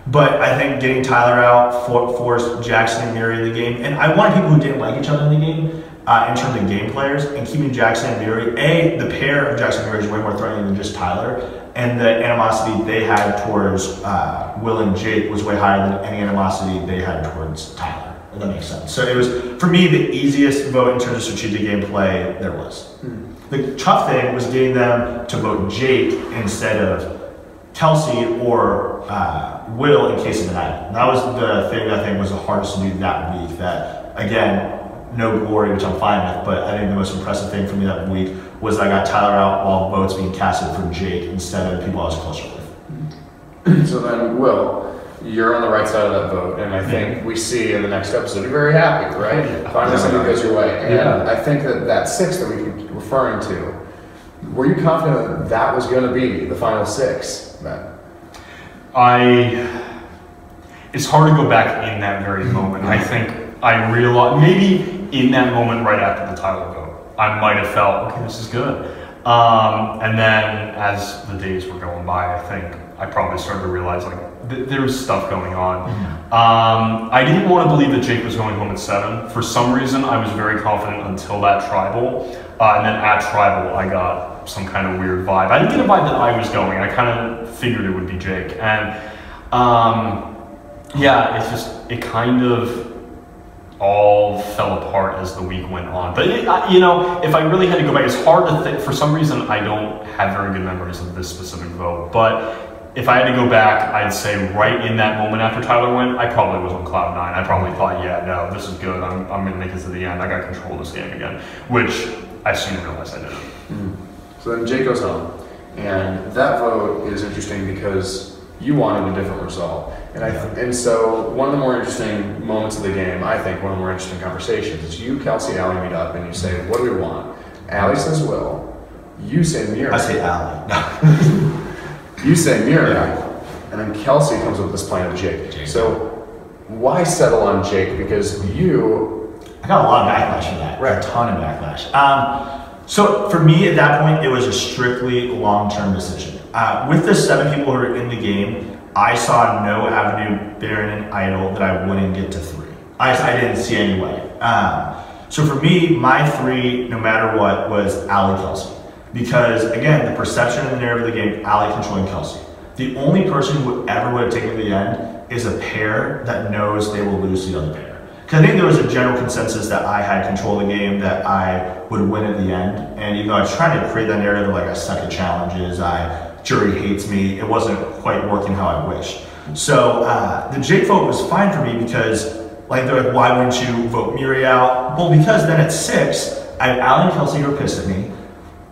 But I think getting Tyler out forced Jackson and Murray in the game. And I wanted people who didn't like each other in the game, in terms of game players, and keeping Jackson and Murray. The pair of Jackson and Murray is way more threatening than just Tyler. And the animosity they had towards Will and Jake was way higher than any animosity they had towards Tyler. If that makes sense. So it was, for me, the easiest vote in terms of strategic gameplay there was. The tough thing was getting them to vote Jake instead of Kelsey or Will in case of an idol. That was the thing that I think was the hardest to do that week. That, again, no glory, which I'm fine with, but I think the most impressive thing for me that week was I got Tyler out while votes being casted for Jake instead of people I was closer with. So then, Will, you're on the right side of that vote, and I think we see in the next episode you're very happy, right? Finally something goes your way. And I think that 6 that we keep referring to, were you confident that that was going to be the final 6, then? It's hard to go back in that very moment. I think I realized, maybe in that moment right after the Tyler vote, I might have felt, okay, this is good. And then as the days were going by, I think I probably started to realize like there was stuff going on. I didn't want to believe that Jake was going home at 7. For some reason, I was very confident until that tribal. And then at tribal, I got some kind of weird vibe. I didn't get a vibe that I was going. I kind of figured it would be Jake. And yeah, it kind of all fell apart as the week went on. But you know, if I really had to go back, it's hard to think. For some reason, I don't have very good memories of this specific vote. But if I had to go back, I'd say right in that moment after Tyler went, I probably was on cloud 9. I probably thought, yeah, no, this is good. I'm going to make it to the end. I got control of this game again, which I soon realized I didn't. So then Jake goes home, and that vote is interesting because you wanted a different result. And so one of the more interesting moments of the game, I think one of the more interesting conversations, is you, Kelsey, and Allie meet up and you say, what do we want? Allie says Will. You say Murray. I say Allie. You say Murray. And then Kelsey comes up with this plan of Jake. So why settle on Jake? Because I got a lot of backlash for that. Right. A ton of backlash. So for me at that point, it was a strictly long-term decision. With the 7 people who were in the game, I saw no avenue, Baron and Idol, that I wouldn't get to 3. I didn't see any way. So for me, my 3, no matter what, was Allie Kelsey. Because again, the perception and the narrative of the game, Allie controlling Kelsey. The only person who ever would have taken it to the end is a pair that knows they will lose to the other pair. Because I think there was a general consensus that I had control of the game, that I would win at the end. And even though I was trying to create that narrative of like I suck at challenges, jury hates me, it wasn't quite working how I wished. So the Jake vote was fine for me because like they're like, why wouldn't you vote Murray out? Well, because then at 6, I have Allie and Kelsey who are pissed at me.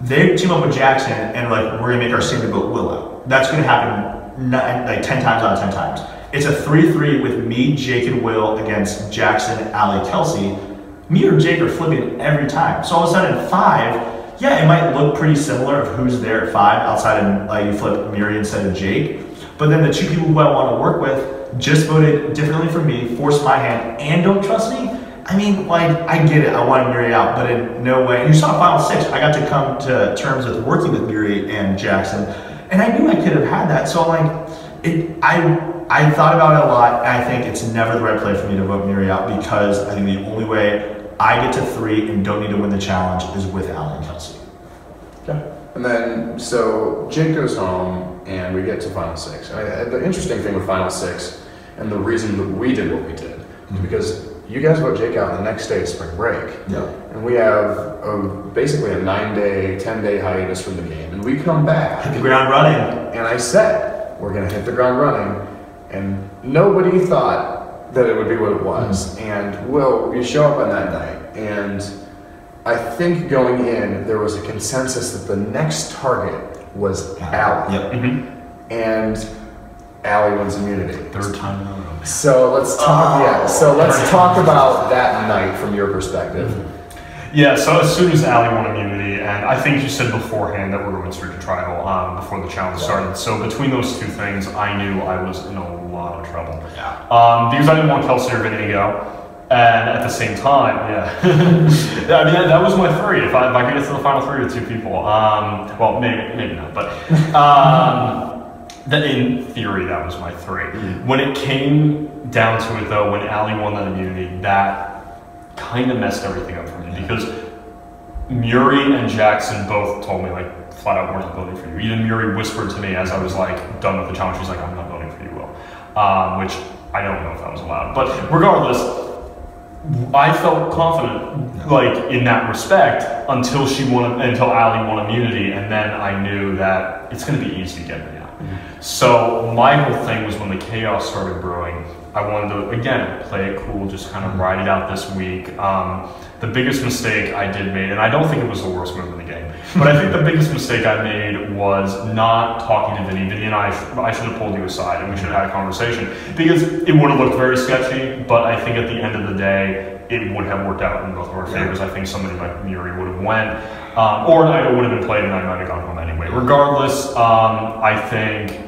They team up with Jackson and like, we're gonna make our standard vote Will out. That's gonna happen like 10 times out of 10 times. It's a 3-3 with me, Jake, and Will against Jackson, Allie, Kelsey. Me or Jake are flipping every time. So all of a sudden 5, yeah, it might look pretty similar of who's there at 5 outside of like you flip Murray instead of Jake. But then the 2 people who I want to work with just voted differently from me, forced my hand, and don't trust me. I mean, like, I get it, I wanted Murray out, but in no way. And you saw Final 6, I got to come to terms with working with Murray and Jackson, and I knew I could have had that. So like, I thought about it a lot, and I think it's never the right play for me to vote Murray out because I think the only way I get to 3 and don't need to win the challenge is with Allie and Kelsey. Okay. And then, so Jake goes home, and we get to Final 6. The interesting thing with Final 6, and the reason that we did what we did, is because you guys vote Jake out the next day of spring break. Yeah. And we have basically a 9-day, 10-day hiatus from the game. And we come back. Hit the ground running. And I said, we're going to hit the ground running. And nobody thought that it would be what it was. And Will, you show up on that night. And I think going in, there was a consensus that the next target was Allie. Yep. And Allie wins immunity. 3rd time in a row. So let's talk. So let's talk about that night from your perspective. Yeah. So as soon as Allie won immunity, and I think you said beforehand that we're going straight to tribal before the challenge started. So between those 2 things, I knew I was in a lot of trouble. Yeah. Because I didn't want Kelsey or Vinny to go. And at the same time, I mean, that was my 3. If I could get to the final 3 with 2 people, well, maybe not, but That in theory, that was my 3. When it came down to it, though, when Allie won that immunity, that kind of messed everything up for me because Murray and Jackson both told me, like, flat out, we're not voting for you. Even Murray whispered to me as I was, like, done with the challenge, she's like, I'm not voting for you, Will. Which I don't know if that was allowed. But regardless, I felt confident, like, in that respect until Allie won immunity, and then I knew that it's going to be easy to get me out. So my whole thing was when the chaos started brewing, I wanted to, again, play it cool, just kind of ride it out this week. The biggest mistake I did make, and I don't think it was the worst move in the game, but I think the biggest mistake I made was not talking to Vinny. Vinny and I should have pulled you aside and we should have had a conversation because it would have looked very sketchy, but I think at the end of the day, it would have worked out in both of our favors. I think somebody like Murray would have went, or Nido would have been played and I might have gone home anyway. Regardless, I think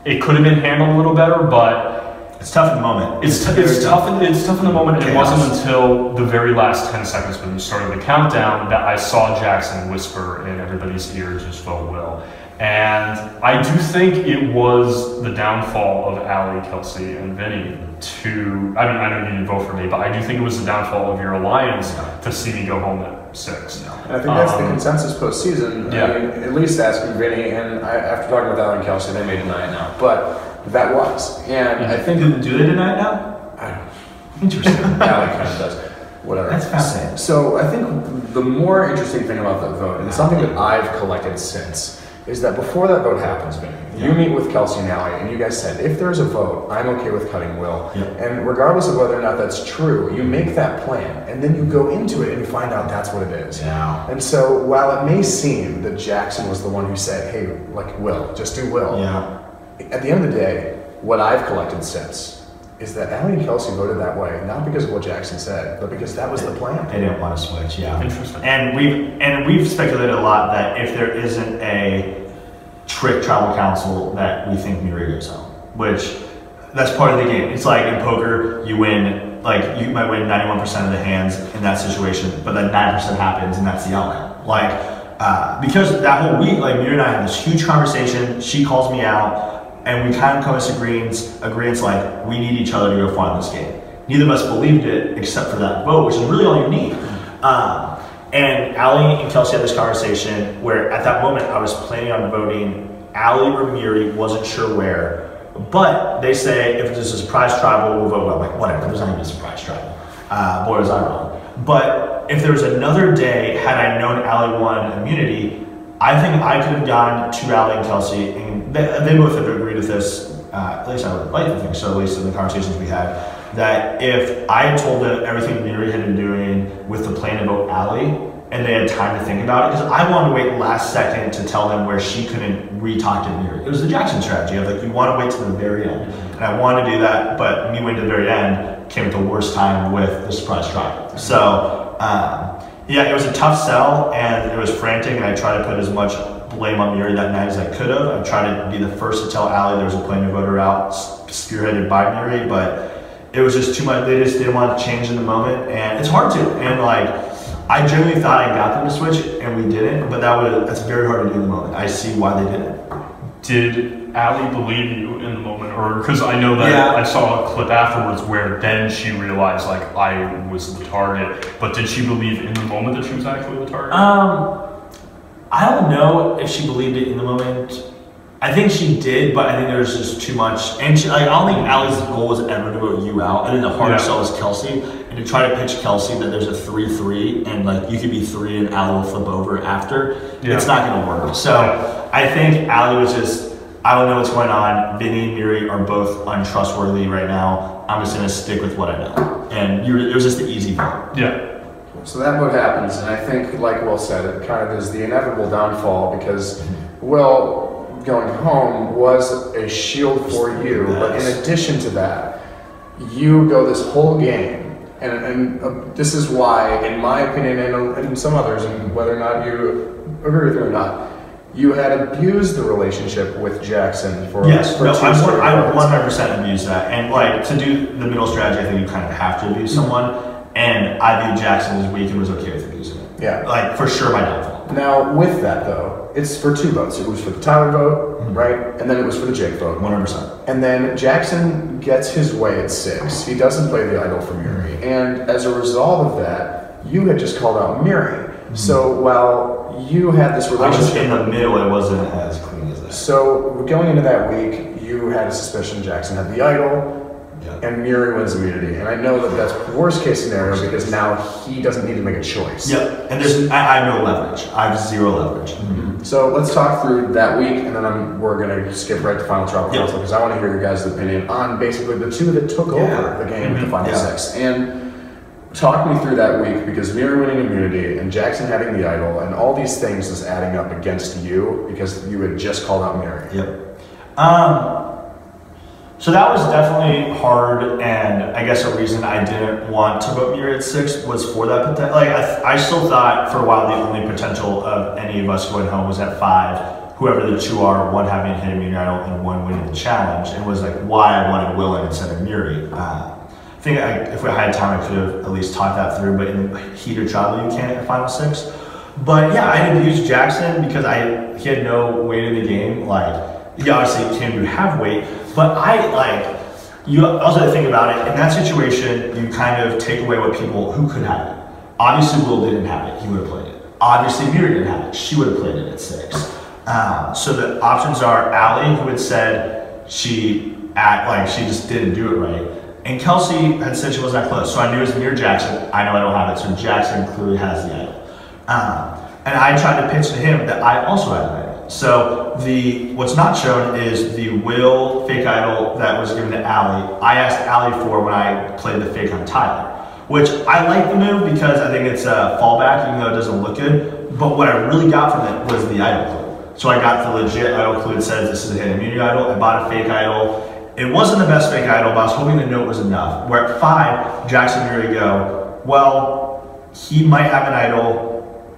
it could have been handled a little better, but it's tough in the moment. It's tough in the moment. It wasn't until the very last 10 seconds when we started the countdown that I saw Jackson whisper in everybody's ear, just vote Will. And I do think it was the downfall of Allie, Kelsey, and Vinny I know you didn't vote for me, but I do think it was the downfall of your alliance to see me go home at 6. And I think that's the consensus postseason. Yeah. I mean, at least asking Vinny, and after talking with Allie and Kelsey, they may deny it now. But that was. And I think... Do they deny it now? I don't know. Interesting. Allie kind of does. Whatever. That's fascinating. So I think the more interesting thing about that vote, and something that I've collected since, is that before that vote happens, Vinny, you meet with Kelsey and Allie, and you guys said, if there's a vote, I'm okay with cutting Will. Yeah. And regardless of whether or not that's true, you make that plan, and then you go into it and you find out that's what it is. Yeah. And so while it may seem that Jackson was the one who said, hey, like, Will, just do Will. Yeah. At the end of the day, what I've collected since is that Allie and Kelsey voted that way, not because of what Jackson said, but because that was the plan. They didn't want to switch, yeah. Interesting. And we've speculated a lot that if there isn't a trick tribal council that we think Murray goes home, which that's part of the game. It's like in poker, you win, like you might win 91% of the hands in that situation, but then 9% happens and that's the outcome. Like, because that whole week, like Murray and I had this huge conversation, she calls me out, and we kind of come to agreements like, we need each other to go far in this game. Neither of us believed it except for that vote, which is really all you need. And Allie and Kelsey had this conversation where at that moment I was planning on voting Allie or Murray, wasn't sure where. But they say if there's a surprise tribal, we'll vote Will. Like, whatever, there's not even a surprise tribal. Boy, was I wrong. But if there was another day, had I known Allie won immunity, I think I could have gone to Allie and Kelsey, and they both have agreed with this, at least I would like to think so, at least in the conversations we had, that if I had told them everything Murray had been doing with the plan to vote Allie, and they had time to think about it, because I wanted to wait last second to tell them where she couldn't re-talk to Murray. It was the Jackson strategy of like, you want to wait to the very end. And I wanted to do that, but me waiting to the very end came at the worst time with the surprise trial. So, yeah, it was a tough sell, and it was frantic, and I tried to put as much blame on Murray that night as I could have. I tried to be the first to tell Allie there was a plan to vote her out, spearheaded by Murray, but it was just too much. They just didn't want to change in the moment, and it's hard to. And like, I genuinely thought I got them to switch, and we didn't, but that's very hard to do in the moment. I see why they didn't. Did Allie believe you in the moment, or because I know that I saw a clip afterwards where then she realized like I was the target, but did she believe in the moment that she was actually the target? I don't know if she believed it in the moment. I think she did, but I think there was just too much. And I don't think Allie's goal was ever to vote you out. I think the hardest sell was Kelsey, and to try to pitch Kelsey that there's a 3-3 and like you could be 3 and Allie will flip over after. It's not going to work. So I think Allie was just, I don't know what's going on. Vinny and Murray are both untrustworthy right now. I'm just going to stick with what I know. And it was just the easy vote. Yeah. So that vote happens, and I think, like Will said, it kind of is the inevitable downfall because Will going home was a shield for you, but in addition to that, you go this whole game, and this is why, in my opinion, and some others, and whether or not you agree with me or not, you had abused the relationship with Jackson for I 100% abused that, and like to do the middle strategy, I think you kind of have to abuse someone, and I viewed Jackson as weak and was okay with abusing it. Yeah, like for sure my downfall. Now, with that though, it's for 2 votes. It was for the Tyler vote, right? And then it was for the Jake vote. 100%. And then Jackson gets his way at 6. He doesn't play the idol for Miri. And as a result of that, you had just called out Miri. So while you had this relationship... I was in the middle, it wasn't as clean as that. So going into that week, you had a suspicion Jackson had the idol, and Miri wins immunity. And I know that that's worst case scenario because now he doesn't need to make a choice. Yep, and I have no leverage. I have 0 leverage. So let's talk through that week, and then we're going to skip right to Final Tribal Council because I want to hear your guys' opinion on basically the 2 that took over the game with the Final 6. And talk me through that week because Miri winning immunity and Jackson having the idol and all these things is adding up against you because you had just called out Miri. Yep. So that was definitely hard, and I guess a reason I didn't want to vote Miri at 6 was for that potential. Like I still thought for a while the only potential of any of us going home was at 5. Whoever the 2 are, 1 having hit immunity idol and 1 winning the challenge, and was like why I wanted Will instead of Miri. I think if we had time, I could have at least talked that through. But in heat or travel, you can't at Final 6. But yeah, I had to use Jackson because he had no weight in the game. Like he obviously can have weight. But you also have to think about it, in that situation, you kind of take away what who could have it. Obviously, Will didn't have it, he would have played it. Obviously, Miri didn't have it, she would have played it at 6. So the options are Allie, who had said she just didn't do it right. And Kelsey had said she wasn't that close, so I knew it was Miri Jackson. I know I don't have it, so Jackson clearly has the idol. And I tried to pitch to him that I also had an idol. So what's not shown is the Will fake idol that was given to Allie. I asked Allie for when I played the fake on Tyler, which I like the move because I think it's a fallback even though it doesn't look good. But what I really got from it was the idol clue. So I got the legit idol clue that says this is a hidden immunity idol. I bought a fake idol. It wasn't the best fake idol, but I was hoping the note was enough. Where at 5, Jackson and Miri go, well, he might have an idol.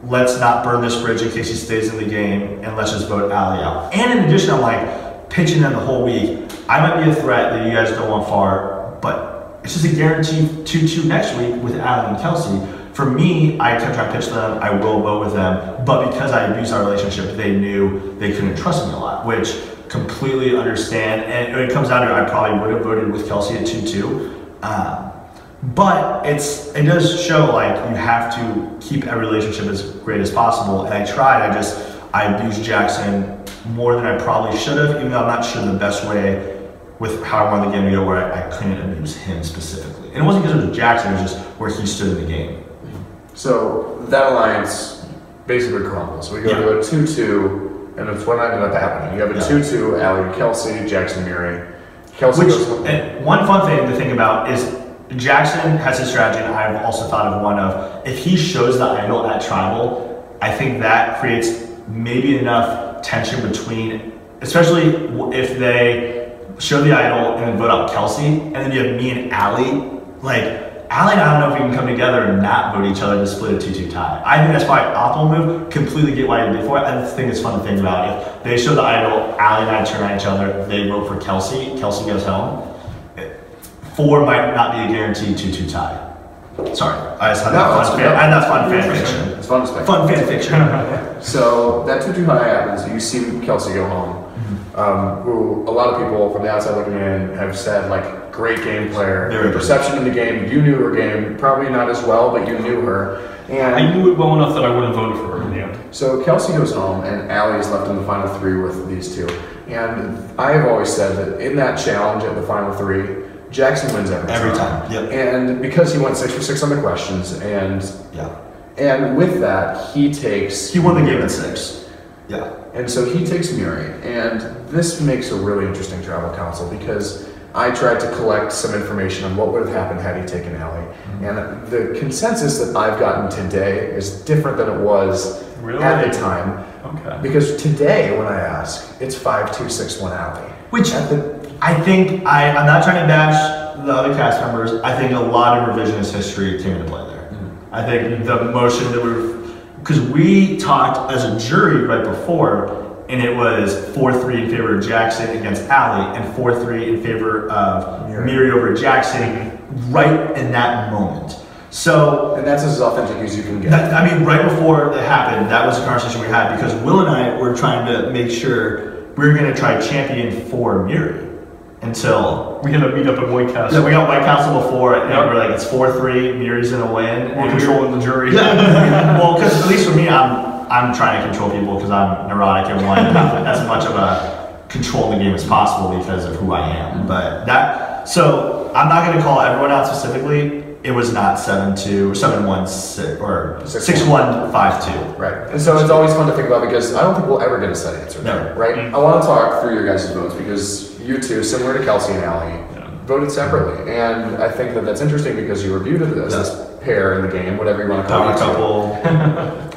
Let's not burn this bridge in case he stays in the game, and let's just vote Allie out. And in addition, I'm like pitching them the whole week. I might be a threat that you guys don't want far, but it's just a guaranteed 2-2 next week with Allie and Kelsey. For me, I kept trying to pitch them. I will vote with them, but because I abused our relationship, they knew they couldn't trust me a lot, which completely understand. And when it comes down to it, I probably would have voted with Kelsey at 2-2. But it does show like you have to keep every relationship as great as possible. And I tried. I abused Jackson more than I probably should have, even though I'm not sure the best way with how I wanted the game to go where I couldn't abuse him specifically. And it wasn't because it was Jackson, it was just where he stood in the game. So that alliance basically crumbles. We go to a 2-2, and it's what ended up happening. You have a 2-2, Allie, Kelsey, Jackson, Miri. Kelsey goes. And one fun thing to think about is Jackson has his strategy, and I've also thought of one of if he shows the idol at Tribal, I think that creates maybe enough tension between, especially if they show the idol and then vote out Kelsey, and then you have me and Allie. Like Allie and I don't know if we can come together and not vote each other to split a 2-2 tie. I think that's probably an optimal move. Completely get why you did for it. I think it's fun to think about. If they show the idol, Allie and I turn on each other, they vote for Kelsey, Kelsey goes home. 4 might not be a guaranteed 2-2 tie. Sorry, I just had that fun fan fiction. It's fun to speculate. Fun fan fiction. So that 2-2 tie happens. You see Kelsey go home, who a lot of people from the outside looking in have said like great game player. Her perception in the game, you knew her game, probably not as well, but you knew her. And I knew it well enough that I would have voted for her in the end. So Kelsey goes home, and Allie is left in the final 3 with these 2. And I have always said that in that challenge at the final 3. Jackson wins every time. Yep. And because he went 6 for 6 on the questions, and with that, he won the game at 6. Yeah. And so he takes Miri, and this makes a really interesting tribal council because I tried to collect some information on what would have happened had he taken Allie. And the consensus that I've gotten today is different than it was at the time. Okay. Because today, when I ask, it's 5-2-6-1 Allie. Which I think, I'm not trying to bash the other cast members, I think a lot of revisionist history came into play there. I think the motion that because we talked as a jury right before, and it was 4-3 in favor of Jackson against Allie, and 4-3 in favor of Miri over Jackson right in that moment. So, and that's as authentic as you can get. I mean, right before that happened, that was the conversation we had because Will and I were trying to make sure we were going to try champion for Muri until we had to meet up at White Castle. Yeah, we got White Castle before, and we're like, it's 4-3, Muri's going to win. We're controlling the jury. Yeah, well, because at least for me, I'm trying to control people because I'm neurotic and want to have as much of a control in the game as possible because of who I am. But so I'm not going to call everyone out specifically. It was not 7-2, 7-1, or 6-1, 5-2. Right. And so it's always fun to think about because I don't think we'll ever get a set answer there, right? I want to talk through your guys' votes because you two, similar to Kelsey and Allie, voted separately. And I think that that's interesting because you were viewed as this pair in the game, whatever you want to call it. Couple,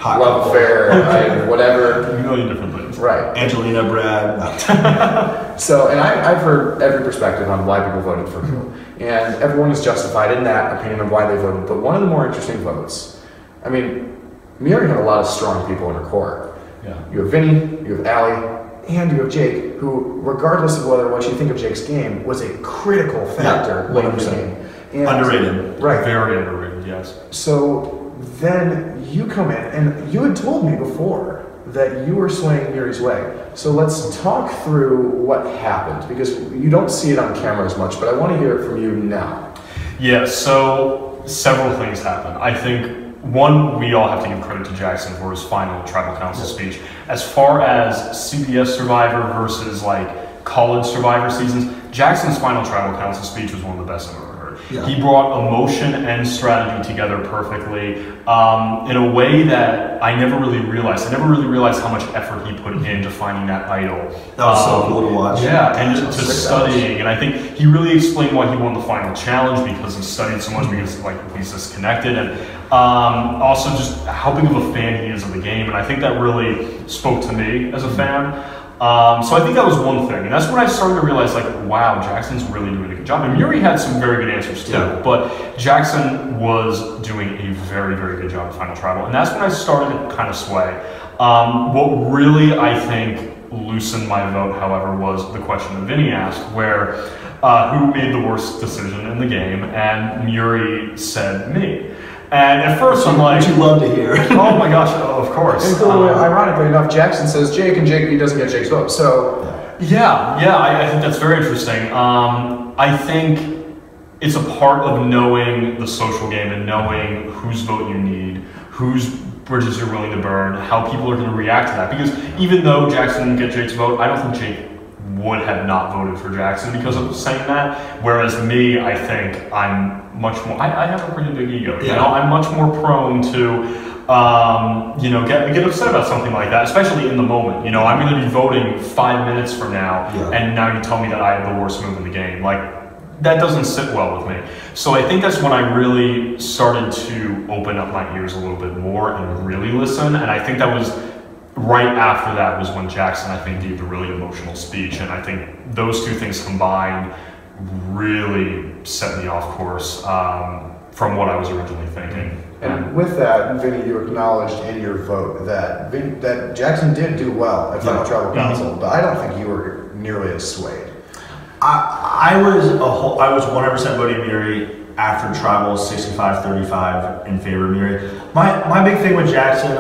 hot love couple. affair, whatever. A million different things. Right. Angelina, Brad. So, and I've heard every perspective on why people voted for who. And everyone is justified in that opinion of why they voted. But one of the more interesting votes, I mean, Muri had a lot of strong people in her core. Yeah. You have Vinny, you have Allie, and you have Jake, who, regardless of what you think of Jake's game, was a critical factor late in the game. And Underrated. Right. Very underrated, yes. So then you come in, and you had told me before that you were swaying Muri's way. So let's talk through what happened, because you don't see it on camera as much, but I want to hear it from you now. Yeah, so several things happened. I think, one, we all have to give credit to Jackson for his final tribal council speech. As far as CBS Survivor versus like college Survivor seasons, Jackson's final tribal council speech was one of the best I've ever heard. Yeah. He brought emotion and strategy together perfectly in a way that I never really realized. I never really realized how much effort he put into finding that idol. That was so cool to watch. Yeah, and to studying. And I think he really explained why he won the final challenge because he studied so much because like he's disconnected. And also just how big of a fan he is of the game. And I think that really spoke to me as a fan. So I think that was one thing, and that's when I started to realize, like, wow, Jackson's really doing a good job. And Muri had some very good answers too, but Jackson was doing a very, very good job at Final Tribal, and that's when I started to kind of sway. What really, I think, loosened my vote, however, was the question that Vinny asked, where who made the worst decision in the game, and Muri said me. And at first I'm like... Which you love to hear. Oh my gosh, of course. And so, ironically enough, Jackson says Jake, and Jake, he doesn't get Jake's vote, so... Yeah, I think that's very interesting. I think it's a part of knowing the social game and knowing whose vote you need, whose bridges you're willing to burn, how people are going to react to that. Because even though Jackson didn't get Jake's vote, I don't think Jake would have not voted for Jackson because of saying that. Whereas me, I think I'm much more, I have a pretty big ego, you know, I'm much more prone to, you know, get upset about something like that, especially in the moment. You know, I'm going to be voting 5 minutes from now, and now you tell me that I have the worst move in the game. Like, that doesn't sit well with me. So I think that's when I really started to open up my ears a little bit more and really listen. And I think that was right after that was when Jackson, I think, gave the really emotional speech. And I think those two things combined really set me off course from what I was originally thinking. And with that, Vinny, you acknowledged in your vote that that Jackson did do well at Final Tribal Council, but I don't think you were nearly as swayed. I was 100% voting Muri after Tribal 65-35 in favor of Muri. My big thing with Jackson,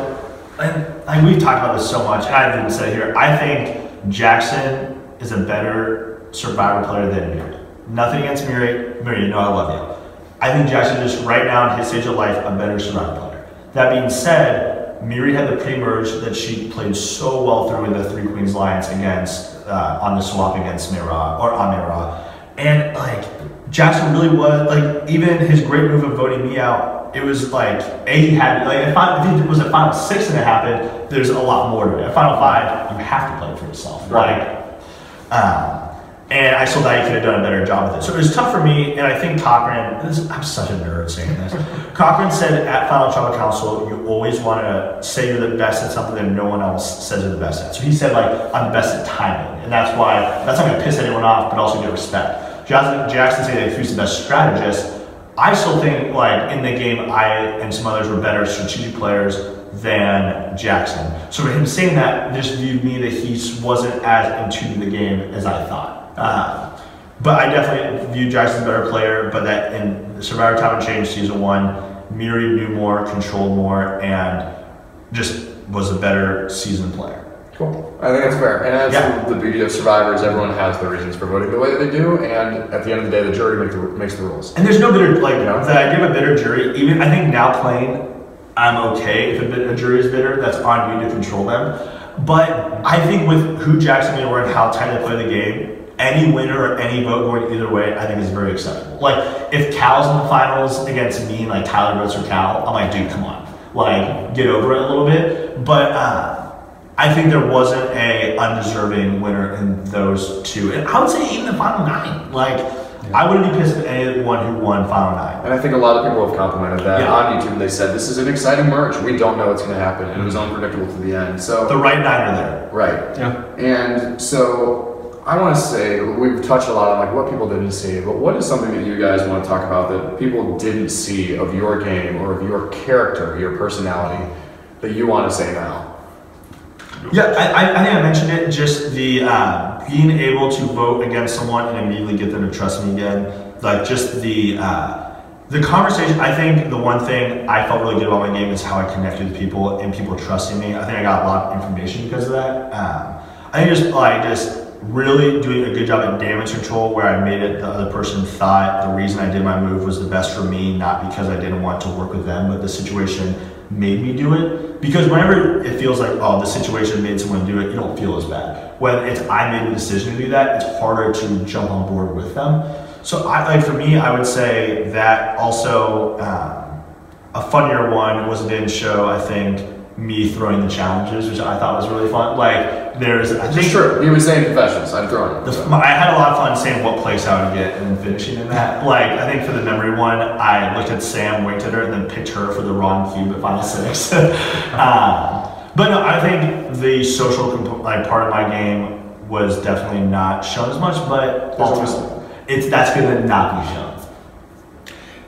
and we've talked about this so much, and I didn't say it here, I think Jackson is a better Survivor player than Muri. Nothing against Muri. Muri, you know I love you. I think Jackson is right now in his stage of life a better Survivor player. That being said, Muri had the pre-merge that she played so well through in the Three Queens Alliance against on the swap against Mira or on Mira, and like Jackson really was like even his great move of voting me out. It was like he had like if it was a final 6 and it happened, there's a lot more to it. At final 5, you have to play it for yourself. Right. And I still thought he could have done a better job with it. So it was tough for me, and I think Cochran, I'm such a nerd saying this. Cochran said at Final Tribal Council, you always want to say you're the best at something that no one else says you're the best at. So he said, like, I'm the best at timing. And that's not going to piss anyone off, but also get respect. Jackson said that he's the best strategist. I still think, like, in the game, I and some others were better strategic players than Jackson. So for him saying that, just viewed me that he wasn't as in tune to the game as I thought. But I definitely view Jackson as a better player, but that in Survivor Time and Change Season 1, Miri knew more, controlled more, and just was a better seasoned player. Cool. I think that's fair. And that's the beauty of Survivors. Everyone has their reasons for voting the way that they do, and at the end of the day, the jury makes the rules. And there's no bitter, like, the idea of a bitter jury, even I think now playing, I'm okay if a jury is bitter. That's on you to control them. But I think with who Jacksonville were and how tight they play the game, any winner or any vote going either way, I think is very acceptable. Like, if Cal's in the finals against me and like Tyler votes for Cal, I'm like, dude, come on. Like, get over it a little bit. But I think there wasn't a undeserving winner in those two. And I would say even the final 9. Like, I wouldn't be pissed at anyone who won final 9. And I think a lot of people have complimented that on YouTube. They said, this is an exciting merge. We don't know what's going to happen. And it was unpredictable to the end. So the right 9 are there. Right. Yeah. And so I want to say, we've touched a lot on like what people didn't see, but what is something that you guys want to talk about that people didn't see of your game or of your character, your personality, that you want to say now? Yeah, I think I mentioned it, just the being able to vote against someone and immediately get them to trust me again. Like, just the conversation. I think the one thing I felt really good about my game is how I connected with people and people trusting me. I think I got a lot of information because of that. I think just really doing a good job at damage control, where I made it the other person thought the reason I did my move was the best for me, not because I didn't want to work with them, but the situation made me do it. Because whenever it feels like, oh, the situation made someone do it, you don't feel as bad. When it's I made the decision to do that, it's harder to jump on board with them. So for me, I would say that also a funnier one was it didn't show, I think, me throwing the challenges, which I thought was really fun. Like, It's true. He was saying confessions. I'm throwing it. I had a lot of fun saying what place I would get and then finishing in that. Like, I think for the memory one, I looked at Sam, winked at her, and then picked her for the wrong cube at Final 6. But no, I think the social part of my game was definitely not shown as much, but that's going to not be shown.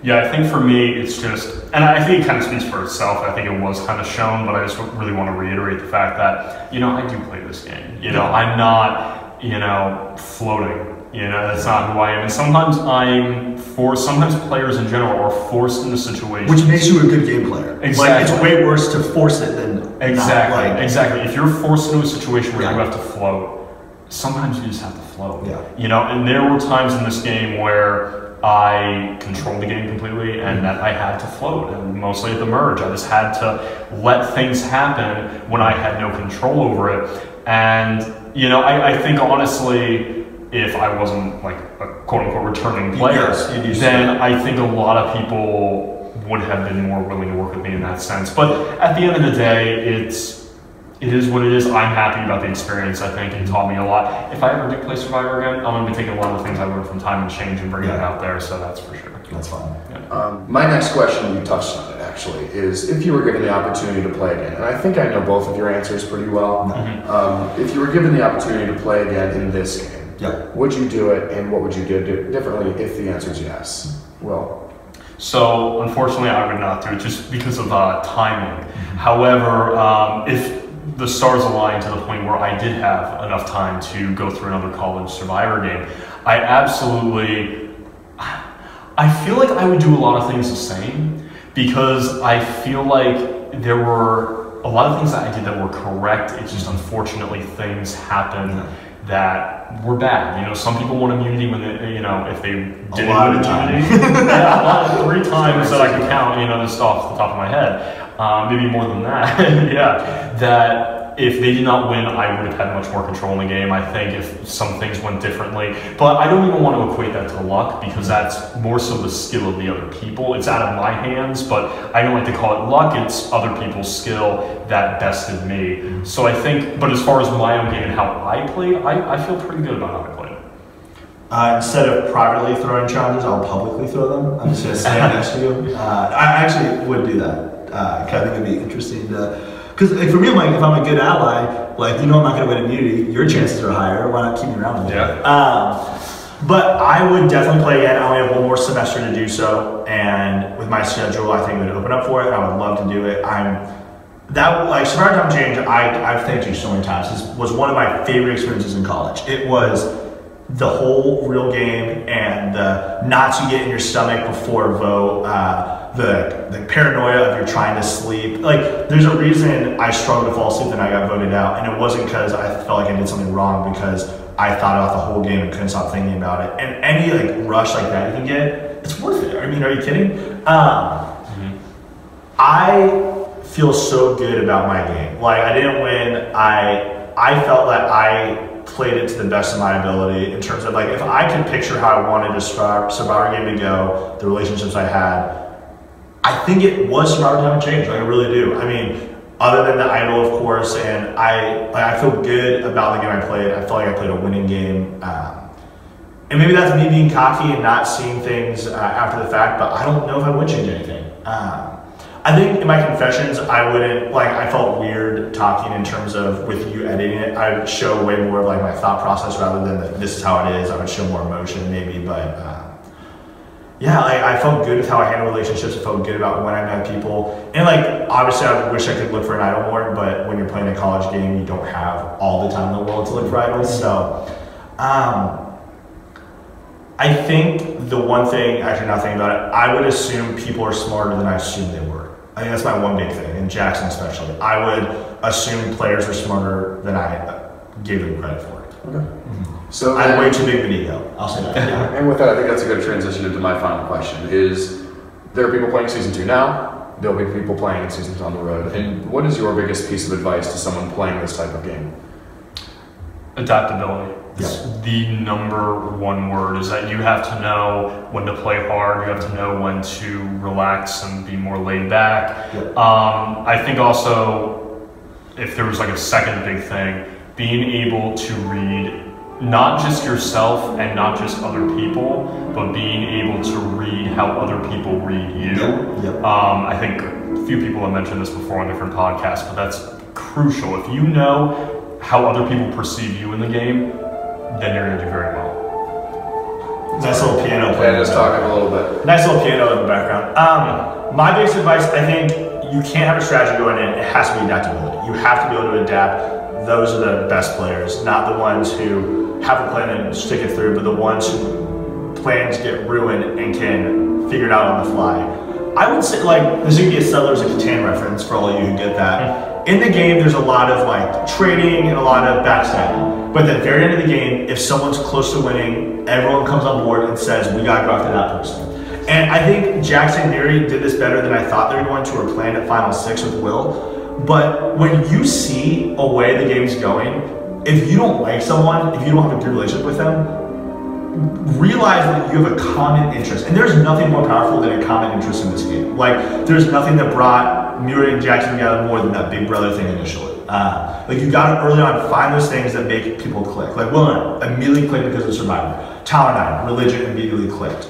Yeah, I think for me, it's just, and I think it kind of speaks for itself. I think it was kind of shown, but I just really want to reiterate the fact that, I do play this game. I'm not, floating. That's not who I am. And sometimes sometimes players in general are forced into situations. Which makes you a good game player. Exactly. Like, it's way worse to force it than Exactly. Exactly. If you're forced into a situation where you have to float, sometimes you just have to float. Yeah. And there were times in this game where I controlled the game completely and that I had to float, and mostly at the merge. I just had to let things happen when I had no control over it. And, I think honestly, if I wasn't like a quote-unquote returning player, then I think a lot of people would have been more willing to work with me in that sense. But at the end of the day, it is what it is. I'm happy about the experience. I think it taught me a lot. If I ever do play Survivor again, I'm going to be taking a lot of the things I learned from Time and Change and bringing it out there, so that's for sure. That's fine. Yeah. My next question, you touched on it actually, is if you were given the opportunity to play again, and I think I know both of your answers pretty well. If you were given the opportunity to play again in this game, would you do it, and what would you do differently if the answer is yes? Well, so unfortunately I would not do it just because of timing. However, if the stars aligned to the point where I did have enough time to go through another college Survivor game, I feel like I would do a lot of things the same, because I feel like there were a lot of things that I did that were correct. It's just unfortunately things happened that were bad. Some people want immunity when they, if they didn't win immunity. Yeah, 3 times that I can count, just off the top of my head. Maybe more than that. That if they did not win, I would have had much more control in the game, I think, if some things went differently. But I don't even want to equate that to luck, because that's more so the skill of the other people. It's out of my hands, but I don't like to call it luck. It's other people's skill that bested me. So I think, but as far as my own game and how I played, I feel pretty good about how I played. Instead of privately throwing challenges, I'll publicly throw them. I'm just going to stand next to you. I actually would do that. I think it'd be interesting to... Because for me, I'm like, if I'm a good ally, I'm not going to win immunity, your chances are higher. Why not keep me around with it? But I would definitely play again. I only have one more semester to do so, and with my schedule, I think it would open up for it. I would love to do it. Survivor Time Change, I've thanked you so many times. This was one of my favorite experiences in college. It was the whole real game, and the knots you get in your stomach before a vote, the paranoia of you're trying to sleep. Like, there's a reason I struggled to fall asleep and I got voted out, and it wasn't because I felt like I did something wrong, because I thought about the whole game and couldn't stop thinking about it. And any like rush like that you can get, it's worth it. I mean, are you kidding? I feel so good about my game. Like, I didn't win. I felt that I played it to the best of my ability in terms of, like, if I could picture how I wanted a Survivor game to go, the relationships I had, I think it was Survivor time to change. Like, I really do. I mean, other than the idol, of course, and I feel good about the game I played. I felt like I played a winning game. And maybe that's me being cocky and not seeing things after the fact, but I don't know if I would change anything. I think in my confessions, I wouldn't, like, I felt weird talking in terms of with you editing it. I would show way more of like my thought process rather than this is how it is. I would show more emotion maybe, but yeah, I felt good with how I handle relationships. I felt good about when I met people. And like, obviously I wish I could look for an idol more, but when you're playing a college game, you don't have all the time in the world to look for idols. So, I think the one thing, actually not thinking about it, I would assume people are smarter than I assumed they were. I think that's my one big thing, in Jackson especially. I would assume players were smarter than I gave them credit for. Okay. So I have way too big of an ego, I'll say that. Yeah. And with that, I think that's a good transition into my final question. Is there are people playing season 2 now, there'll be people playing in seasons on the road, and what is your biggest piece of advice to someone playing this type of game? Adaptability. Yeah. The number one word is that you have to know when to play hard, you have to know when to relax and be more laid back. Yeah. I think also, if there was like a second big thing, being able to read not just yourself and not just other people, but being able to read how other people read you. Yep. I think a few people have mentioned this before on different podcasts, but that's crucial. If you know how other people perceive you in the game, then you're going to do very well. Nice little piano player. Yeah, just talking a little bit. Nice little piano in the background. My biggest advice, I think you can't have a strategy going in. It has to be adaptability. You have to be able to adapt. Those are the best players, not the ones who have a plan and stick it through, but the ones who plans get ruined and can figure it out on the fly. I would say, like, this would be a Settlers of Catan reference for all of you who get that. In the game, there's a lot of like trading and a lot of backstabbing. But at the very end of the game, if someone's close to winning, everyone comes on board and says, we gotta go after that person. And I think Jackson and Neary did this better than I thought they were going to, or planned at Final 6 with Will. But when you see a way the game's going, if you don't like someone, if you don't have a good relationship with them, realize that you have a common interest. And there's nothing more powerful than a common interest in this game. Like, there's nothing that brought Neary and Jackson together more than that Big Brother thing initially. Like, you got to early on find those things that make people click. Like, Will immediately clicked because of Survivor. Tal and I, religion immediately clicked.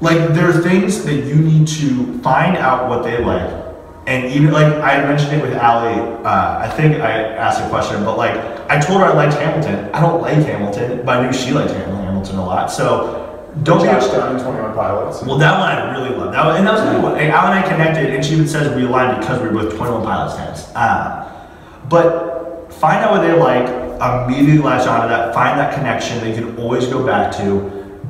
Like, there are things that you need to find out what they like. And even, like, I mentioned it with Allie, I think I asked a question, but like, I told her I liked Hamilton. I don't like Hamilton, but I knew she liked Hamilton a lot. So, don't be down in 21 Pilots. Well, that one I really loved. That was a good one. And Al and I connected, and she even says we aligned because we were both 21 Pilots fans. But find out what they like, immediately latch onto that, find that connection that you can always go back to.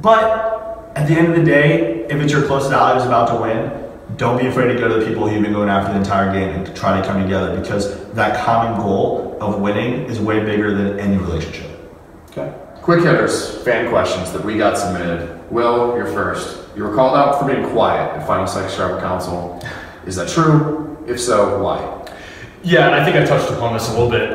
But at the end of the day, if it's your closest ally who's about to win, don't be afraid to go to the people you've been going after the entire game and try to come together, because that common goal of winning is way bigger than any relationship. Okay. Quick hitters, fan questions that we got submitted. Will, you're first. You were called out for being quiet at Final 6 Tribal Council. Is that true? If so, why? Yeah, and I think I touched upon this a little bit.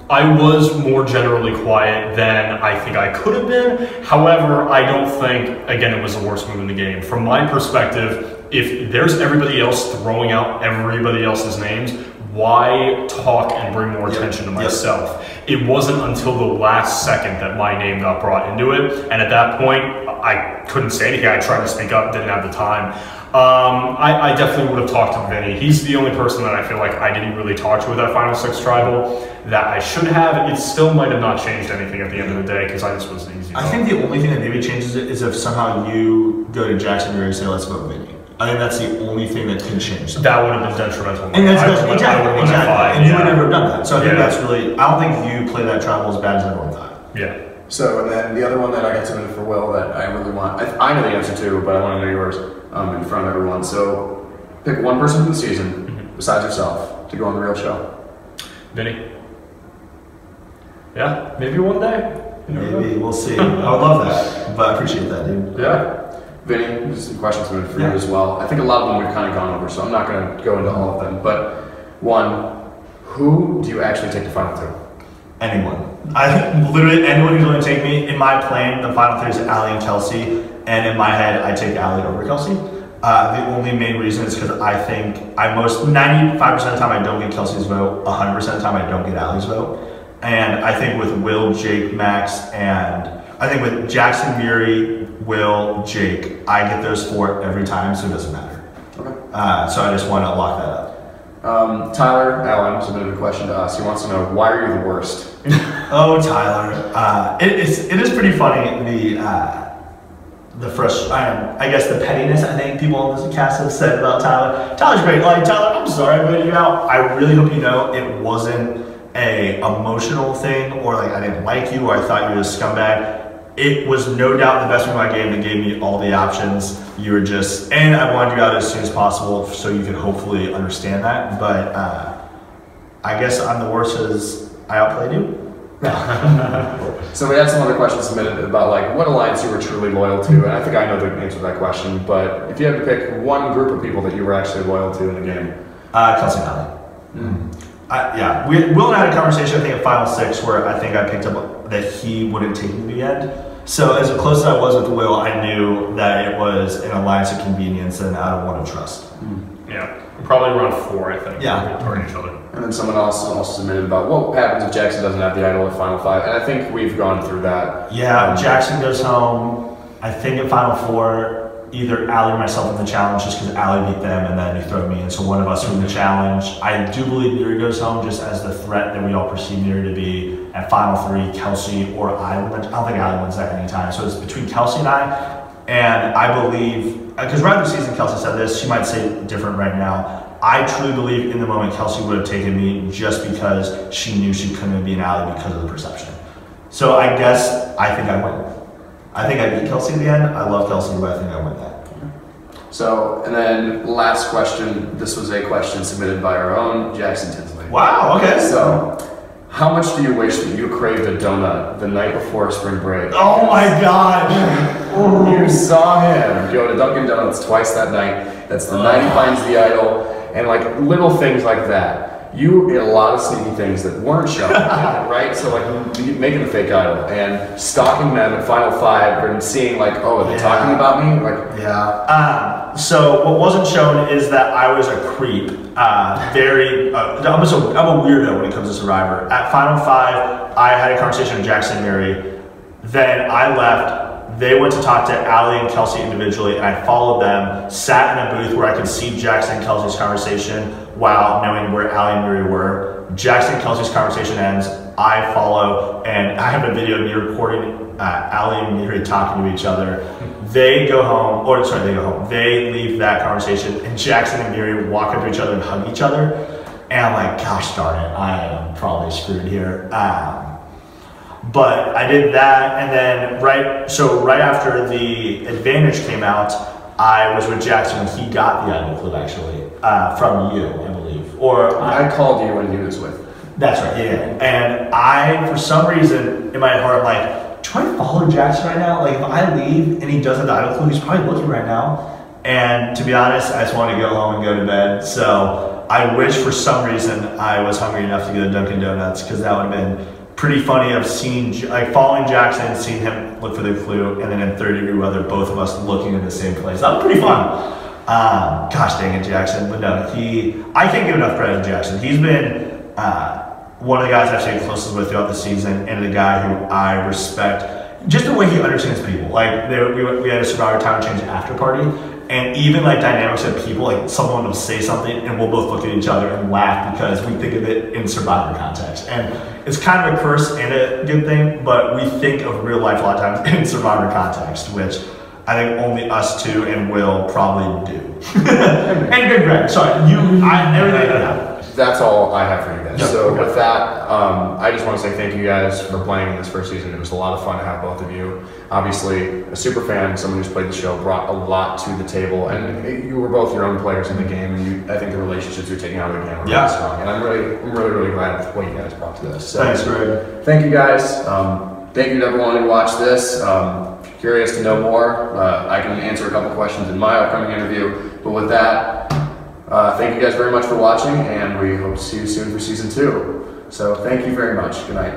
I was more generally quiet than I think I could have been. However, I don't think, again, it was the worst move in the game. From my perspective, if there's everybody else throwing out everybody else's names, why talk and bring more attention to myself? It wasn't until the last second that my name got brought into it, and at that point, I couldn't say anything. I tried to speak up, didn't have the time. I definitely would have talked to Vinny. He's the only person that I feel like I didn't really talk to with that Final 6 Tribal that I should have. It still might have not changed anything at the end of the day, because I just was easy. I think the only thing that maybe changes it is if somehow you go to Jackson and say, let's vote Vinny. I think that's the only thing that can change something. That would have been detrimental. And that's exactly. And you would never have done that. So I think Yeah. that's really, I don't think you play that tribal as bad as everyone thought. Yeah. So, and then the other one that I got submitted for Will that I really want, I know the answer to, but I want to know yours. in front of everyone. So pick one person from the season, besides yourself, to go on the real show. Vinny. Yeah, maybe one day. Maybe, we'll see. I would love that, but I appreciate that, dude. Yeah. Vinny, there's some questions for you as well. I think a lot of them we've kind of gone over, so I'm not going to go into all of them. But one, who do you actually take the final two? Anyone. Literally anyone who's going to take me. In my plan, the final three is Allie and Kelsey, and in my head, I take Allie over Kelsey. The only main reason is because I think 95% of the time I don't get Kelsey's vote, 100% of the time I don't get Allie's vote. And I think with Will, Jake, Max, and I think with Jackson, Miri, Will, Jake, I get those four every time, so it doesn't matter. Okay. So I just want to lock that up. Tyler Allen submitted a question to us. He wants to know, why are you the worst? Oh, Tyler. It is pretty funny, the frustration, I guess the pettiness I think people on this cast have said about Tyler. Tyler's great. Like, Tyler, I'm sorry I voted you out. I really hope you know it wasn't a emotional thing, or like I didn't like you, or I thought you were a scumbag. It was no doubt the best move I gave that gave me all the options. You were just, and I wanted you out as soon as possible so you could hopefully understand that. But I guess I'm the worst as I outplayed you. So we had some other questions submitted about like what alliance you were truly loyal to, and I think I know the answer to that question. But if you had to pick one group of people that you were actually loyal to in the game, Kelsey and Allie. Yeah, Will and I had a conversation, I think, at Final 6, where I think I picked up that he wouldn't take me to the end. So as close as I was with Will, I knew that it was an alliance of convenience and out of one of trust. Yeah, probably around 4, I think. Yeah. Toward each other. and then someone else also submitted about what happens if Jackson doesn't have the idol at Final 5, and I think we've gone through that. Yeah, Jackson goes home, I think at Final 4, either Allie or myself in the challenge, just because Allie beat them and then he threw me in, so one of us win the challenge. I do believe Miri goes home just as the threat that we all perceive Miri to be. At Final 3, Kelsey or I don't think Allie wins that anytime, so it's between Kelsey and I believe, because right the season Kelsey said this, she might say different right now. I truly believe in the moment Kelsey would have taken me just because she knew she couldn't be an Allie because of the perception. So I guess I think I win. I think I beat Kelsey in the end. I love Kelsey, but I think I win that. So, and then last question. This was a question submitted by our own Jackson Tinsley. Wow, okay. So, how much do you wish that you craved a donut the night before spring break? Oh my God. You saw him go to Dunkin' Donuts twice that night. That's the night he finds the idol, and like little things like that. You ate a lot of sneaky things that weren't shown, right? So like making a fake idol and stalking them at Final 5 and seeing like, oh, are they talking about me? Like, yeah. So what wasn't shown is that I was a creep. I'm a weirdo when it comes to Survivor. At Final 5, I had a conversation with Jackson and Miri. Then I left. They went to talk to Allie and Kelsey individually, and I followed them, sat in a booth where I could see Jackson and Kelsey's conversation while knowing where Allie and Miri were. Jackson and Kelsey's conversation ends, I follow, and I have a video of me recording Allie and Miri talking to each other. They go home. They leave that conversation, and Jackson and Miri walk up to each other and hug each other. And I'm like, gosh darn it, I am probably screwed here. But I did that, and then right after the advantage came out, I was with Jackson when he got the idol clip actually, from you, I believe. Or I called you when he was with. That's right, yeah. And I, for some reason, in my heart, I'm like, do I follow Jackson right now? Like, if I leave and he doesn't have the idol clip, he's probably looking right now. And to be honest, I just wanted to go home and go to bed. So I wish for some reason I was hungry enough to go to Dunkin' Donuts, because that would have been pretty funny of seeing, like following Jackson, seeing him look for the clue, and then in 30-degree weather, both of us looking in the same place. That was pretty fun. Gosh dang it, Jackson. But no, I can't give enough credit to Jackson. He's been one of the guys I've stayed closest with throughout the season, and the guy who I respect, just the way he understands people. Like we had a Survivor Time Change after party, and even like dynamics of people, like someone will say something and we'll both look at each other and laugh because we think of it in Survivor context. And it's kind of a curse and a good thing, but we think of real life a lot of times in Survivor context, which I think only us two and Will probably do. And Greg, sorry, everything that happened. that's all I have for you guys. Yeah, So okay. with that, I just want to say thank you guys for playing in this first season. It was a lot of fun to have both of you. Obviously, a super fan, someone who's played the show, brought a lot to the table, and you were both your own players in the game, and I think the relationships you're taking out of the game are really strong. And I'm really glad with what you guys brought to this. So, Thanks, Greg. thank you guys. Thank you to everyone who watched this. Curious to know more, I can answer a couple questions in my upcoming interview. But with that, thank you guys very much for watching, and we hope to see you soon for season 2. So thank you very much. Good night.